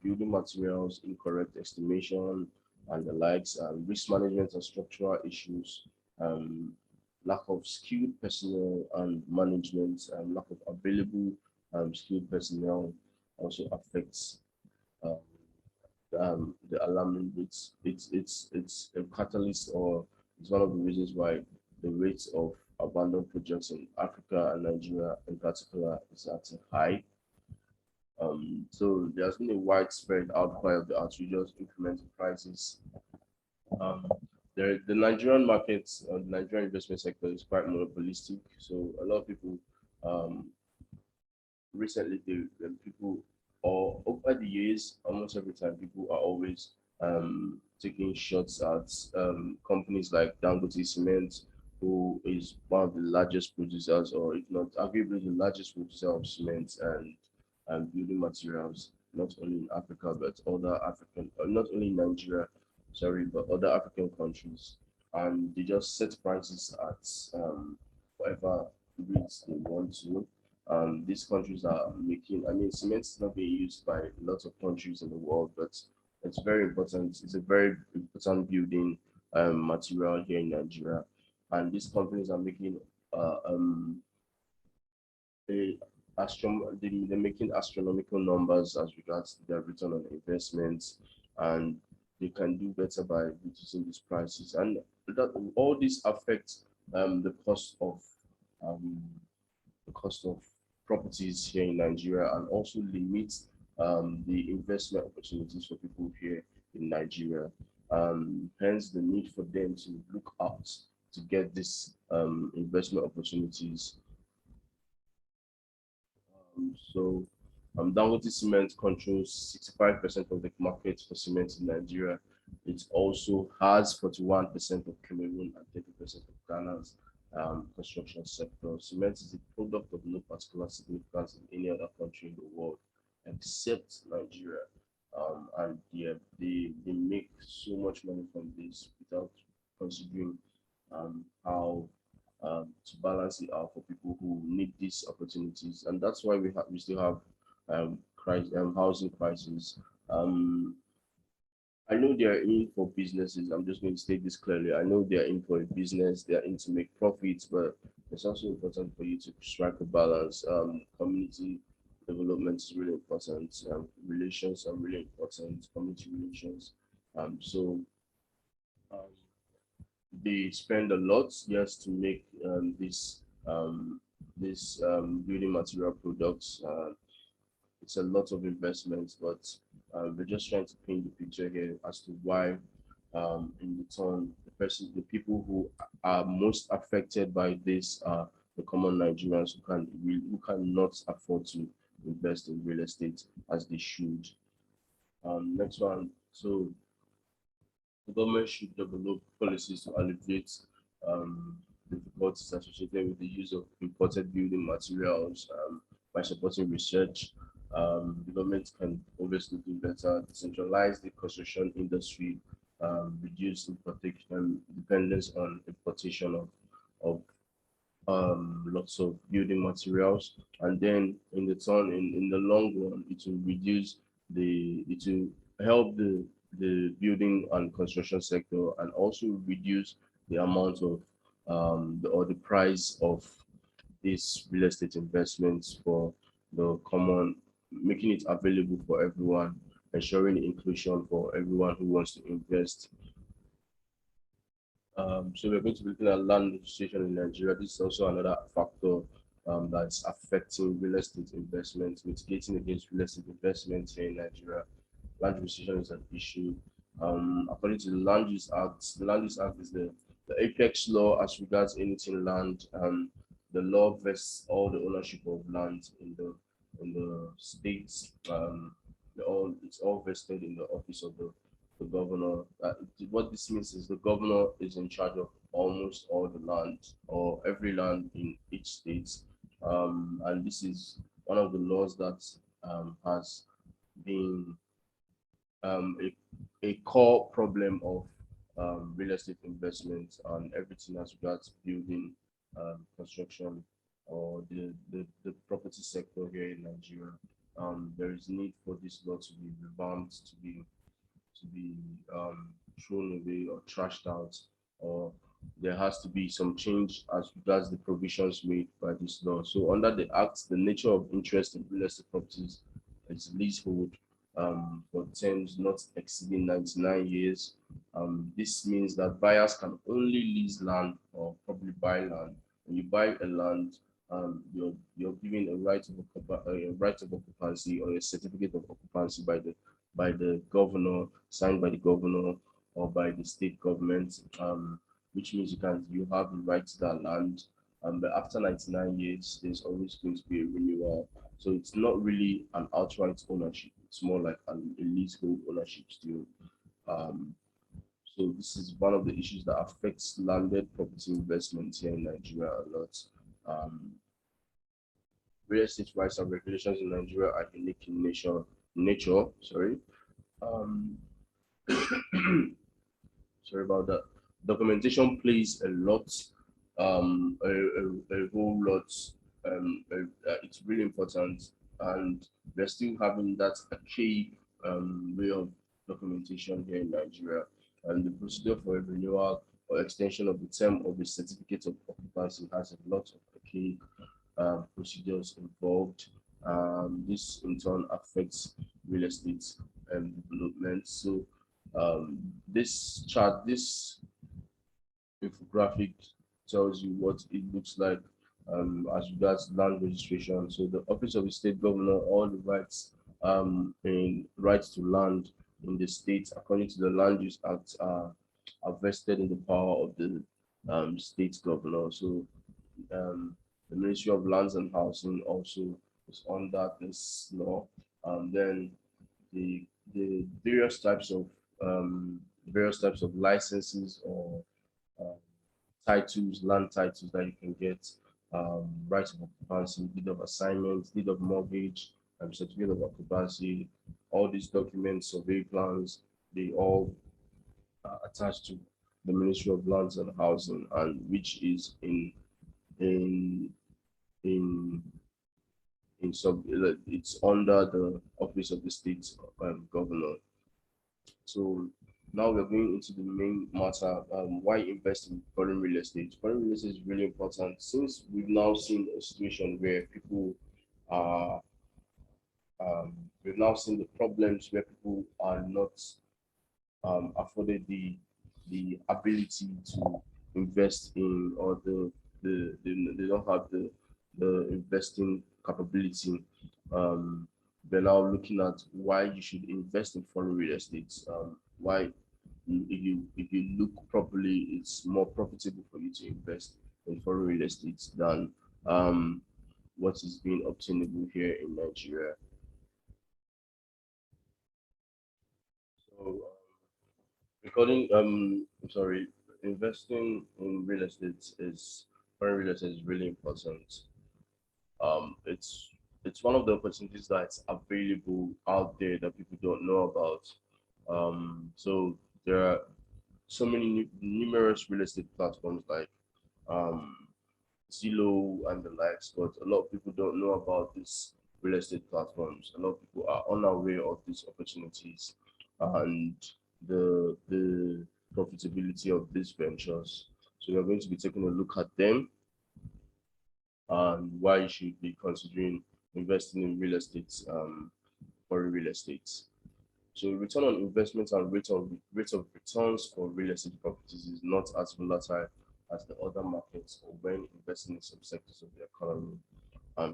building materials, incorrect estimation, and the likes, risk management and structural issues, um, lack of skilled personnel and management, lack of available skilled personnel also affects um, the alarming rates. It's a catalyst, or it's one of the reasons why the rates of abandoned projects in Africa and Nigeria in particular is at a high. So there's been a widespread outcry of the outrageous incremental prices. Um, the Nigerian market, the Nigerian investment sector is quite monopolistic. So a lot of people, um, recently, people, or over the years, almost every time, people are always taking shots at companies like Dangote Cement, who is one of the largest producers, or if not arguably the largest producer of cement and building materials, not only in Africa, but other African, not only in Nigeria, sorry, but other African countries. And they just set prices at whatever rates they want to. These countries are making, I mean, cement is not being used by lots of countries in the world, but it's very important. It's a very important building material here in Nigeria. And these companies are making uh, um, a they're making astronomical numbers as regards their return on investments, and they can do better by reducing these prices. And that all this affects the um, cost of properties here in Nigeria, and also limits the investment opportunities for people here in Nigeria. Hence, the need for them to look out to get these investment opportunities. So, Dangote Cement controls 65% of the market for cement in Nigeria. It also has 41% of Cameroon and 30% of Ghana's construction sector. Cement is a product of no particular significance in any other country in the world except Nigeria. And they make so much money from this without considering how to balance it out for people who need these opportunities, and that's why we still have housing crisis. Um, I know they are in for businesses. I'm just going to state this clearly. I know they are in for a business. They are in to make profits, but it's also important for you to strike a balance. Community development is really important. Relations are really important. Community relations. So um, they spend a lot just to make building material products. It's a lot of investments, but we're just trying to paint the picture here as to why, in return, the people who are most affected by this are the common Nigerians who cannot afford to invest in real estate as they should. Next one. So the government should develop policies to alleviate difficulties associated with the use of imported building materials by supporting research, The government can obviously do better, decentralize the construction industry, reduce importation dependence on importation of lots of building materials, and then in the turn, in the long run, it will help the building and construction sector, and also reduce the amount of or the price of these real estate investments for the common, making it available for everyone, ensuring inclusion for everyone who wants to invest. So we're going to be looking at land registration in Nigeria. This is also another factor that's affecting real estate investments, mitigating against real estate investments here in Nigeria. Land registration is an issue. According to the Land Use Act is the apex law as regards anything land. The law vests all the ownership of land in the states. It's all vested in the office of the governor. What this means is the governor is in charge of almost all the land or every land in each state. And this is one of the laws that has been a core problem of real estate investment and everything as regards building, construction, or the property sector here in Nigeria. There is need for this law to be revamped, to be thrown away or trashed out, or there has to be some change as regards the provisions made by this law. So under the Act, the nature of interest in real estate properties is leasehold for terms not exceeding 99 years. This means that buyers can only lease land or probably buy land. When you buy a land, you're given a right of occupancy or a certificate of occupancy by the governor, signed by the governor or by the state government, which means you have the right to that land. But after 99 years, there's always going to be a renewal. So it's not really an outright ownership. It's more like a leasehold ownership still. Um, so this is one of the issues that affects landed property investments here in Nigeria a lot. Um, Real estate rights and regulations in Nigeria are unique in nature. Sorry. Um, Sorry about that. Documentation plays a lot, a whole lot. It's really important, and we're still having that archaic way of documentation here in Nigeria. And the procedure for a renewal or extension of the term of the certificate of occupancy has a lot of archaic procedures involved. This in turn affects real estate development. So this infographic tells you what it looks like as regards land registration. So the office of the state governor, all the rights in rights to land in the state, according to the Land Use Act, are vested in the power of the state governor. So the Ministry of Lands and Housing also is under this law. Then the the various types of licenses or uh, titles, land titles that you can get, right of occupancy, deed of assignment, deed of mortgage, certificate of occupancy, all these documents, survey plans, they all are attached to the Ministry of Lands and Housing, and which is in in it's under the office of the state governor. So now we're going into the main matter. Why invest in foreign real estate? Foreign real estate is really important since we've now seen a situation where people are, we've now seen the problems where people are not afforded the ability to invest in, or they don't have the investing capability. They're now looking at why you should invest in foreign real estate. Why, if you look properly, it's more profitable for you to invest in foreign real estate than what is being obtainable here in Nigeria. So sorry, investing in real estate is really important. It's it's one of the opportunities that's available out there that people don't know about. So there are so many numerous real estate platforms like um, Zillow and the likes, but a lot of people don't know about these real estate platforms. A lot of people are unaware of these opportunities and the profitability of these ventures. So we're going to be taking a look at them and why you should be considering investing in real estate, foreign real estate. So return on investment and rate of returns for real estate properties is not as volatile as the other markets or when investing in some sectors of the economy.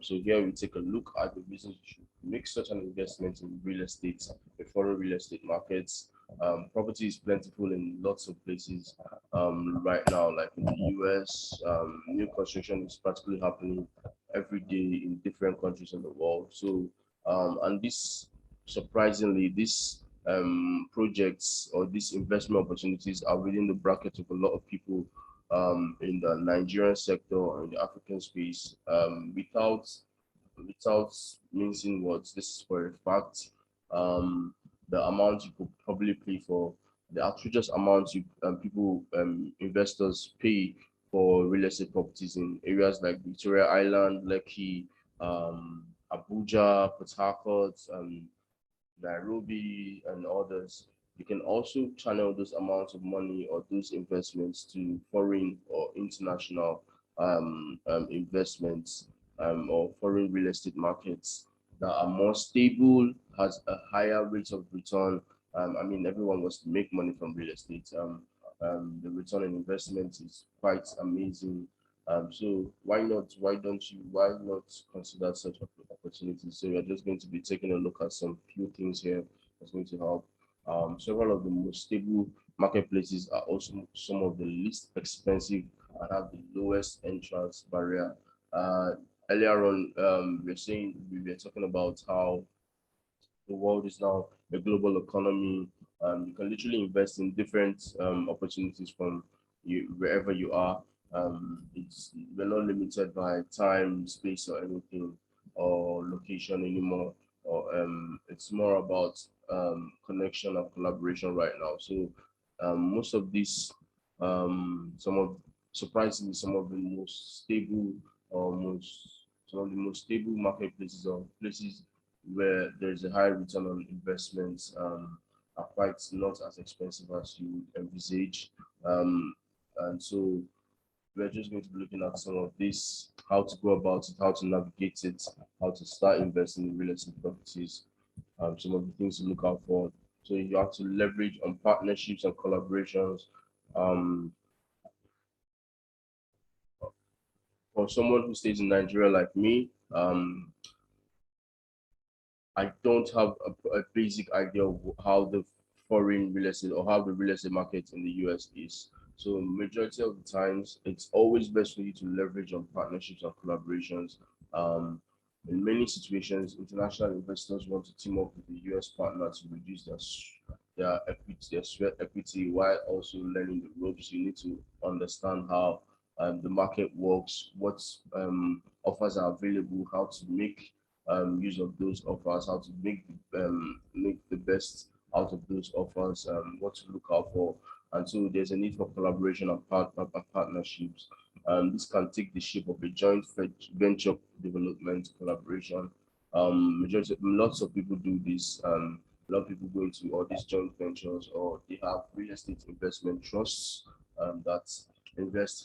So here we take a look at the reasons you should make such an investment in real estate, the foreign real estate markets. Property is plentiful in lots of places right now, like in the US. New construction is practically happening every day in different countries in the world. So, and this surprisingly, these projects or these investment opportunities are within the bracket of a lot of people in the Nigerian sector or in the African space without mincing words. This is for a fact. The amount you could probably pay for the outrageous amounts you people investors pay for real estate properties in areas like Victoria Island, Lekki, Abuja, Port Harcourt, Nairobi, and others. You can also channel those amounts of money or those investments to foreign or international investments or foreign real estate markets that are more stable, has a higher rate of return. I mean, everyone wants to make money from real estate. The return on investment is quite amazing. So why not? Why don't you? Why not consider such opportunities? So we're just going to be taking a look at some few things here that's going to help. Several of the most stable marketplaces are also some of the least expensive and have the lowest entrance barrier. Uh, Earlier on, we were talking about how the world is now a global economy. You can literally invest in different opportunities from you wherever you are. We're not limited by time, space, or anything, or location anymore. Or it's more about connection and collaboration right now. So most of these, some of surprisingly, some of the most stable or most some of the most stable marketplaces or places where there's a high return on investments are quite not as expensive as you envisage. Um, and so we're just going to be looking at some of this, how to go about it, how to navigate it, how to start investing in real estate properties, some of the things to look out for. So you have to leverage on partnerships and collaborations. Um, for someone who stays in Nigeria like me, I don't have a basic idea of how the foreign real estate or how the real estate market in the US is. So majority of the times, it's always best for you to leverage on partnerships and collaborations. Um, in many situations, international investors want to team up with the US partner to reduce their equity, their sweat equity, while also learning the ropes. You need to understand how the market works, what offers are available, how to make use of those offers, how to make the best out of those offers, what to look out for. And so there's a need for collaboration and partnerships. This can take the shape of a joint venture development collaboration. Lots of people do this. A lot of people go into all these joint ventures or they have real estate investment trusts that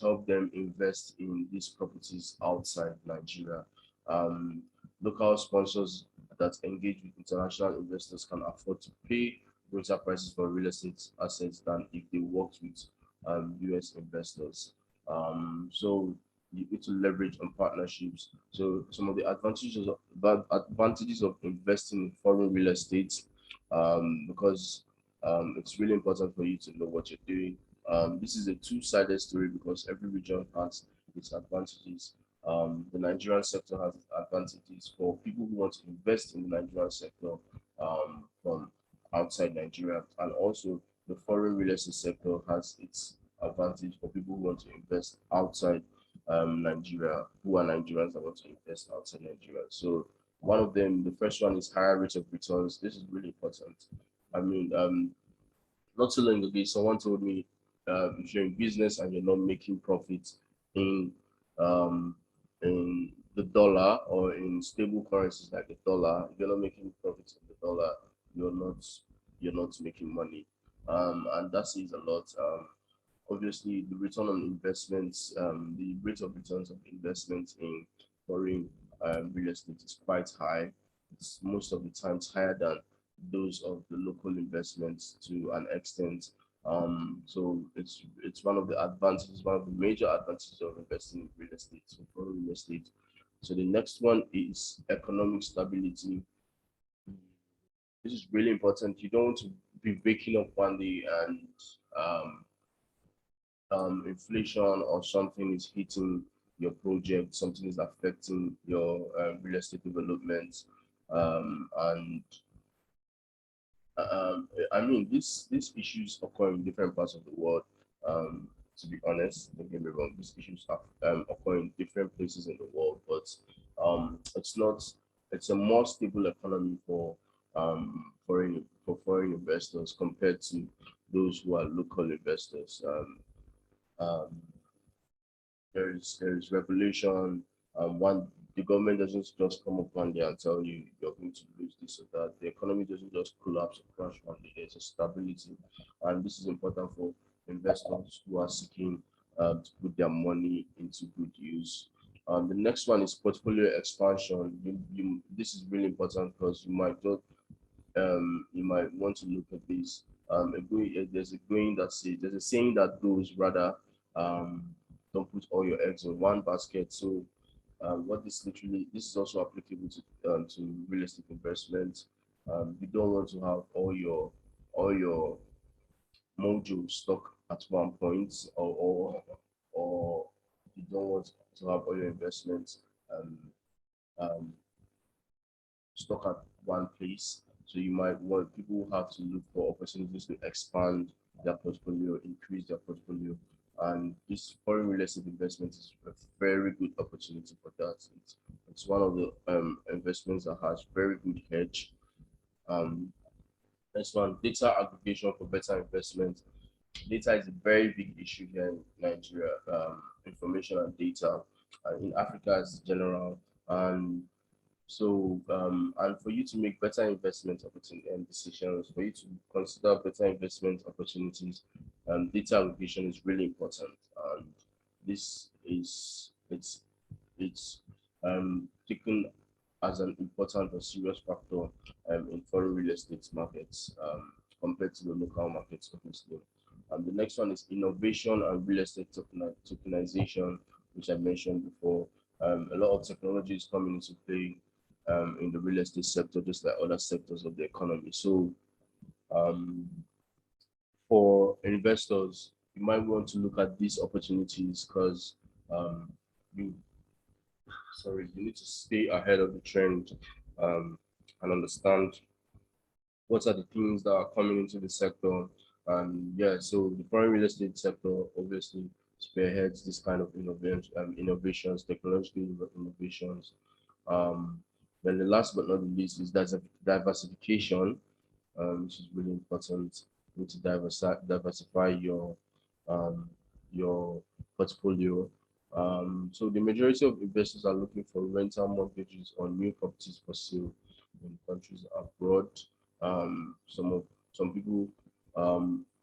help them invest in these properties outside Nigeria. Um, Local sponsors that engage with international investors can afford to pay greater prices for real estate assets than if they worked with US investors. So you need to leverage on partnerships. So some of the advantages of investing in foreign real estate, because it's really important for you to know what you're doing. This is a two-sided story because every region has its advantages. The Nigerian sector has advantages for people who want to invest in the Nigerian sector from outside Nigeria, and also the foreign real estate sector has its advantage for people who want to invest outside Nigeria, who are Nigerians that want to invest outside Nigeria. So One of them, the first one is higher rate of returns. This is really important. I mean, not too long ago, someone told me if you're in business and you're not making profits in um, in the dollar or in stable currencies like the dollar, if you're not making profits in the dollar, you're not you're not making money. And that says a lot. Obviously, the return on investments, the rate of returns of investments in foreign real estate is quite high. It's most of the times higher than those of the local investments to an extent. So it's one of the advantages, one of the major advantages of investing in real estate, so foreign real estate. So the next one is economic stability. This is really important. You don't want to be waking up one day and um, inflation or something is hitting your project, something is affecting your real estate development, and I mean, these issues occur in different parts of the world. To be honest, don't get me wrong, these issues occur in different places in the world, but it's not. It's a more stable economy for foreign investors compared to those who are local investors. Um, there is regulation. One The government doesn't just come up one day and tell you you're going to lose this or that. The economy doesn't just collapse or crash one day. There's a stability, and this is important for investors who are seeking to put their money into good use. The next one is portfolio expansion. This is really important because you might want to look at this. There's a going that says there's a saying that goes rather um, don't put all your eggs in one basket. So what this is also applicable to real estate investment. You don't want to have all your mojo stuck at one point, or you don't want to have all your investments um, um, stuck at one place. So you might want people have to look for opportunities to expand their portfolio, increase their portfolio. And this foreign real estate investment is a very good opportunity for that. It's one of the investments that has very good hedge. Um, Next one, data aggregation for better investment. Data is a very big issue here in Nigeria. Information and data, in Africa as general, and and for you to make better investment opportunity and decisions, for you to consider better investment opportunities, data aggregation is really important. And this is it's taken as an important or serious factor in foreign real estate markets compared to the local markets, obviously. The next one is innovation and real estate tokenization, which I mentioned before. A lot of technology is coming into play in the real estate sector, just like other sectors of the economy. So um, for investors, you might want to look at these opportunities because um, you you need to stay ahead of the trend and understand what are the things that are coming into the sector. And yeah, so the foreign real estate sector obviously spearheads this kind of innovations, technological innovations. Um, then the last but not the least is diversification, which is really important. You need to diversify um, your portfolio. So the majority of investors are looking for rental mortgages on new properties for sale in countries abroad. Some people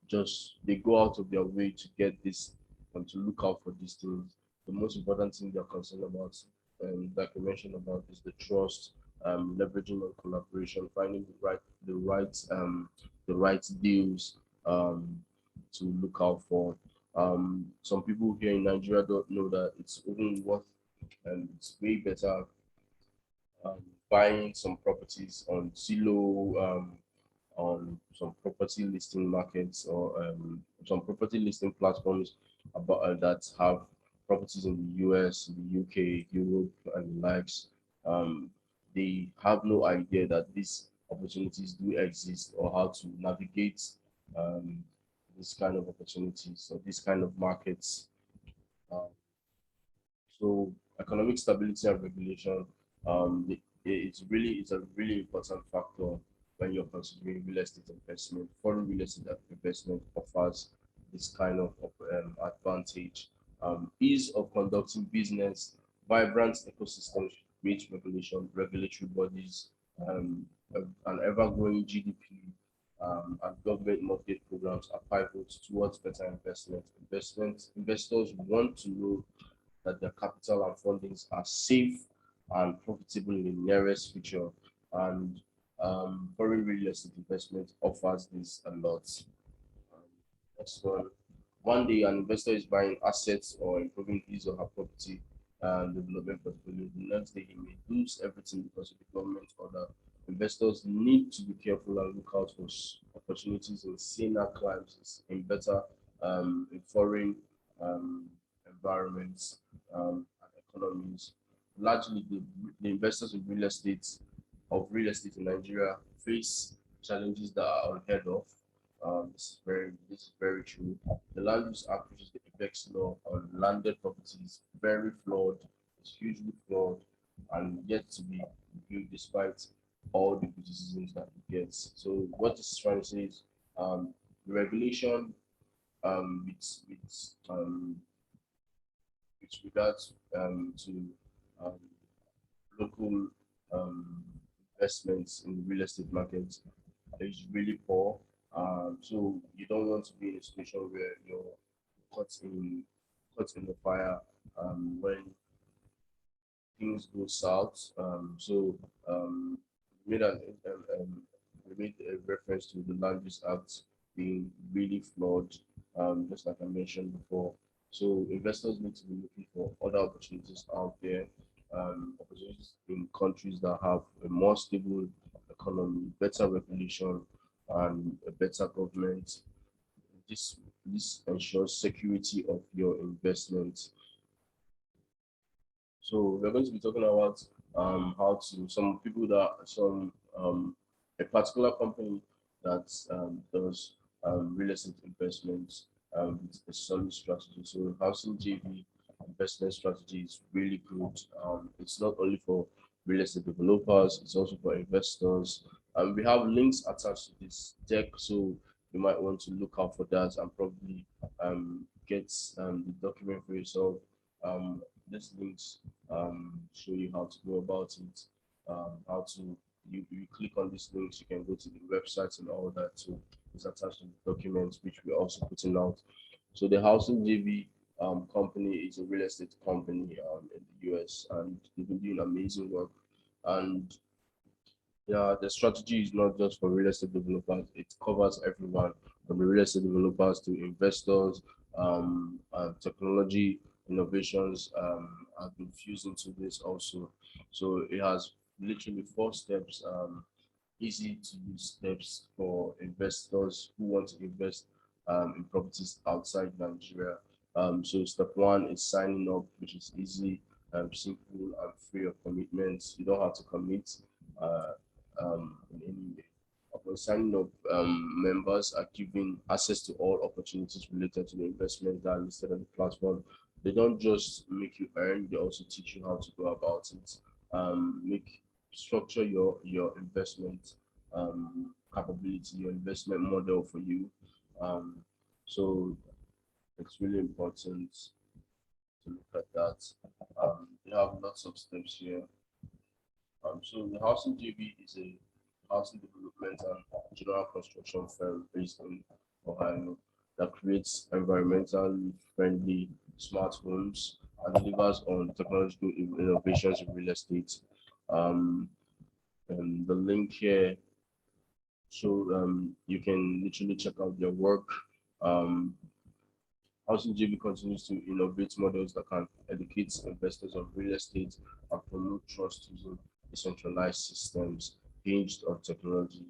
just they go out of their way to get this and to look out for these things. The most important thing they're concerned about, like I mentioned about, is the trust, leveraging on collaboration, finding the right deals to look out for. Some people here in Nigeria don't know that it's even worth and it's way better um, buying some properties on Zillow, on some property listing markets or some property listing platforms that have properties in the US, the UK, Europe, and the likes. Um, they have no idea that these opportunities do exist or how to navigate um, this kind of opportunities or this kind of markets. Uh, so economic stability and regulation. it's a really important factor when you're considering real estate investment. Foreign real estate investment offers this kind of advantage. Ease of conducting business, vibrant ecosystems, great regulatory bodies, um, an ever-growing GDP, and government mortgage programs are pivots towards better investment. Investors want to know that their capital and fundings are safe and profitable in the nearest future. And foreign real estate investment offers this a lot. Um, Next one day an investor is buying assets or improving his or her property and development portfolio. The next day he may lose everything because of the government order. Investors need to be careful and look out for opportunities in saner climes, in better in foreign um, environments and economies. Largely, the investors in real estate in Nigeria face challenges that are unheard of. This is very true. The Land Use Act, which is the apex law on landed property, is very flawed. It's hugely flawed, and yet to be reviewed despite all the criticisms that it gets. So what this is trying to say is the regulation um, with with um, with regards to um, local um, investments in the real estate market is really poor. So you don't want to be in a situation where you're caught in caught in the fire when things go south. We made, an, we made a reference to the Land Use Act being really flawed, just like I mentioned before. So investors need to be looking for other opportunities out there, opportunities in countries that have a more stable economy, better regulation, and a better government. This ensures security of your investment. So we're going to be talking about how to some people that some a particular company that does real estate investments with a solid strategy. So Housing JV investment strategy is really good. It's not only for real estate developers, it's also for investors. We have links attached to this deck, so you might want to look out for that and probably get the document for yourself. These links show you how to go about it, how to you click on these links, you can go to the websites and all that. So it's attached to the documents which we're also putting out. So the Housing JV company is a real estate company in the US, and they've been doing amazing work. And yeah, the strategy is not just for real estate developers, it covers everyone from the real estate developers to investors, technology innovations have been fused into this also. So it has literally 4 steps, easy to use steps for investors who want to invest in properties outside Nigeria. So step one is signing up, which is easy, simple, and free of commitments. You don't have to commit. Uh, in any way. Upon signing up, members are given access to all opportunities related to the investment that are listed on the platform. They don't just make you earn; they also teach you how to go about it. Make structure your investment capability, your investment model for you. Um, so it's really important to look at that. You have lots of steps here. So the Housing JV is a housing development and general construction firm based in Ohio that creates environmentally friendly smart homes and delivers on technological innovations in real estate. Um, and the link here, so you can literally check out their work. Um, Housing JV continues to innovate models that can educate investors on real estate and promote trust using decentralized systems hinged on technology.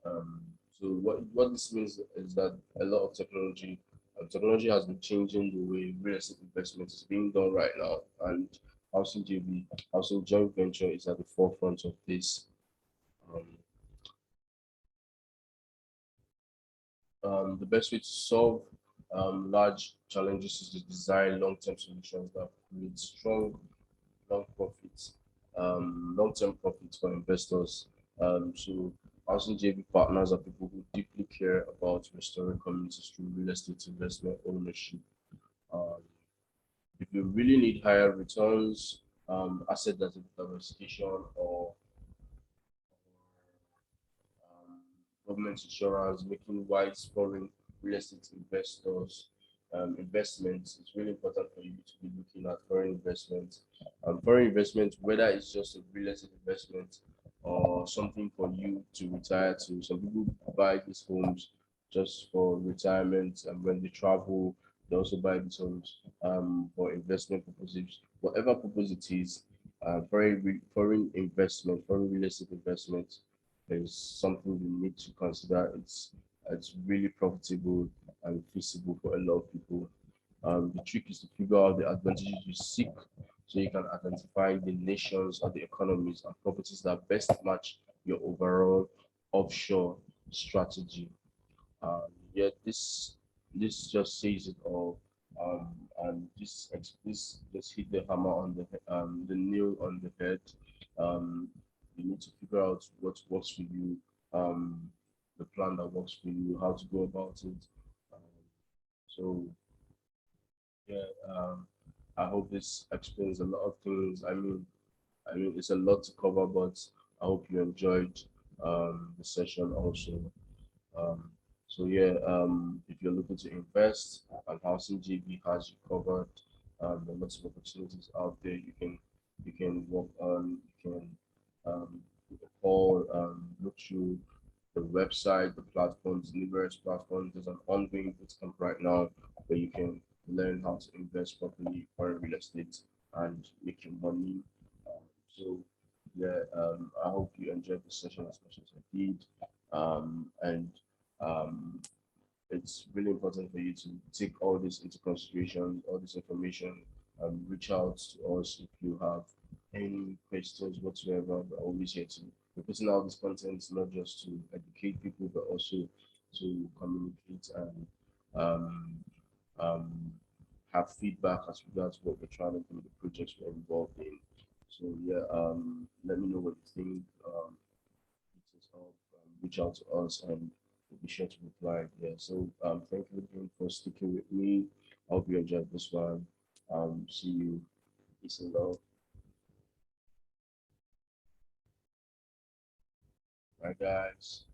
Um, so what this means is that a lot of technology has been changing the way real estate investment is being done right now, and Housing JV, Housing Joint Venture is at the forefront of this. Um, the best way to solve large challenges is to design long-term solutions that create strong long profits, long-term profits for investors. So Housing JV partners are people who deeply care about restoring communities through real estate investment ownership. Um, if you really need higher returns, asset diversification, or um, government insurance, making wise foreign real estate investors investments. It's really important for you to be looking at foreign investment. Foreign investment, whether it's just a real estate investment or something for you to retire to. Some people buy these homes just for retirement, and when they travel, they also buy these homes for investment purposes. Whatever purpose it is, foreign investment, foreign real estate investment is something you need to consider. It's really profitable and feasible for a lot of people. The trick is to figure out the advantages you seek so you can identify the nations or the economies and properties that best match your overall offshore strategy. Yeah, this just says it all. And this just hit the hammer on the nail on the head. Um, you need to figure out what works for you, um, the plan that works for you, how to go about it. Um, so yeah, I hope this explains a lot of things. I mean, it's a lot to cover, but I hope you enjoyed the session also. Um, so yeah, if you're looking to invest, and Housing JB has you covered. There are lots of opportunities out there. You can work on. You can call, look through the website, the platforms, numerous platforms. There's an ongoing bootcamp right now where you can learn how to invest properly for real estate and make your money. So yeah, I hope you enjoyed the session as much as I did. And um, it's really important for you to take all this into consideration, all this information, and reach out to us if you have any questions whatsoever. We're always here to we're putting out this content not just to educate people, but also to communicate and um, um, have feedback as regards what we're trying to do, the projects we're involved in. So yeah, let me know what you think. Reach out to us and we'll be sure to reply. Yeah. So thank you again for sticking with me. I hope you enjoyed this one. See you. Peace and love. Bye guys.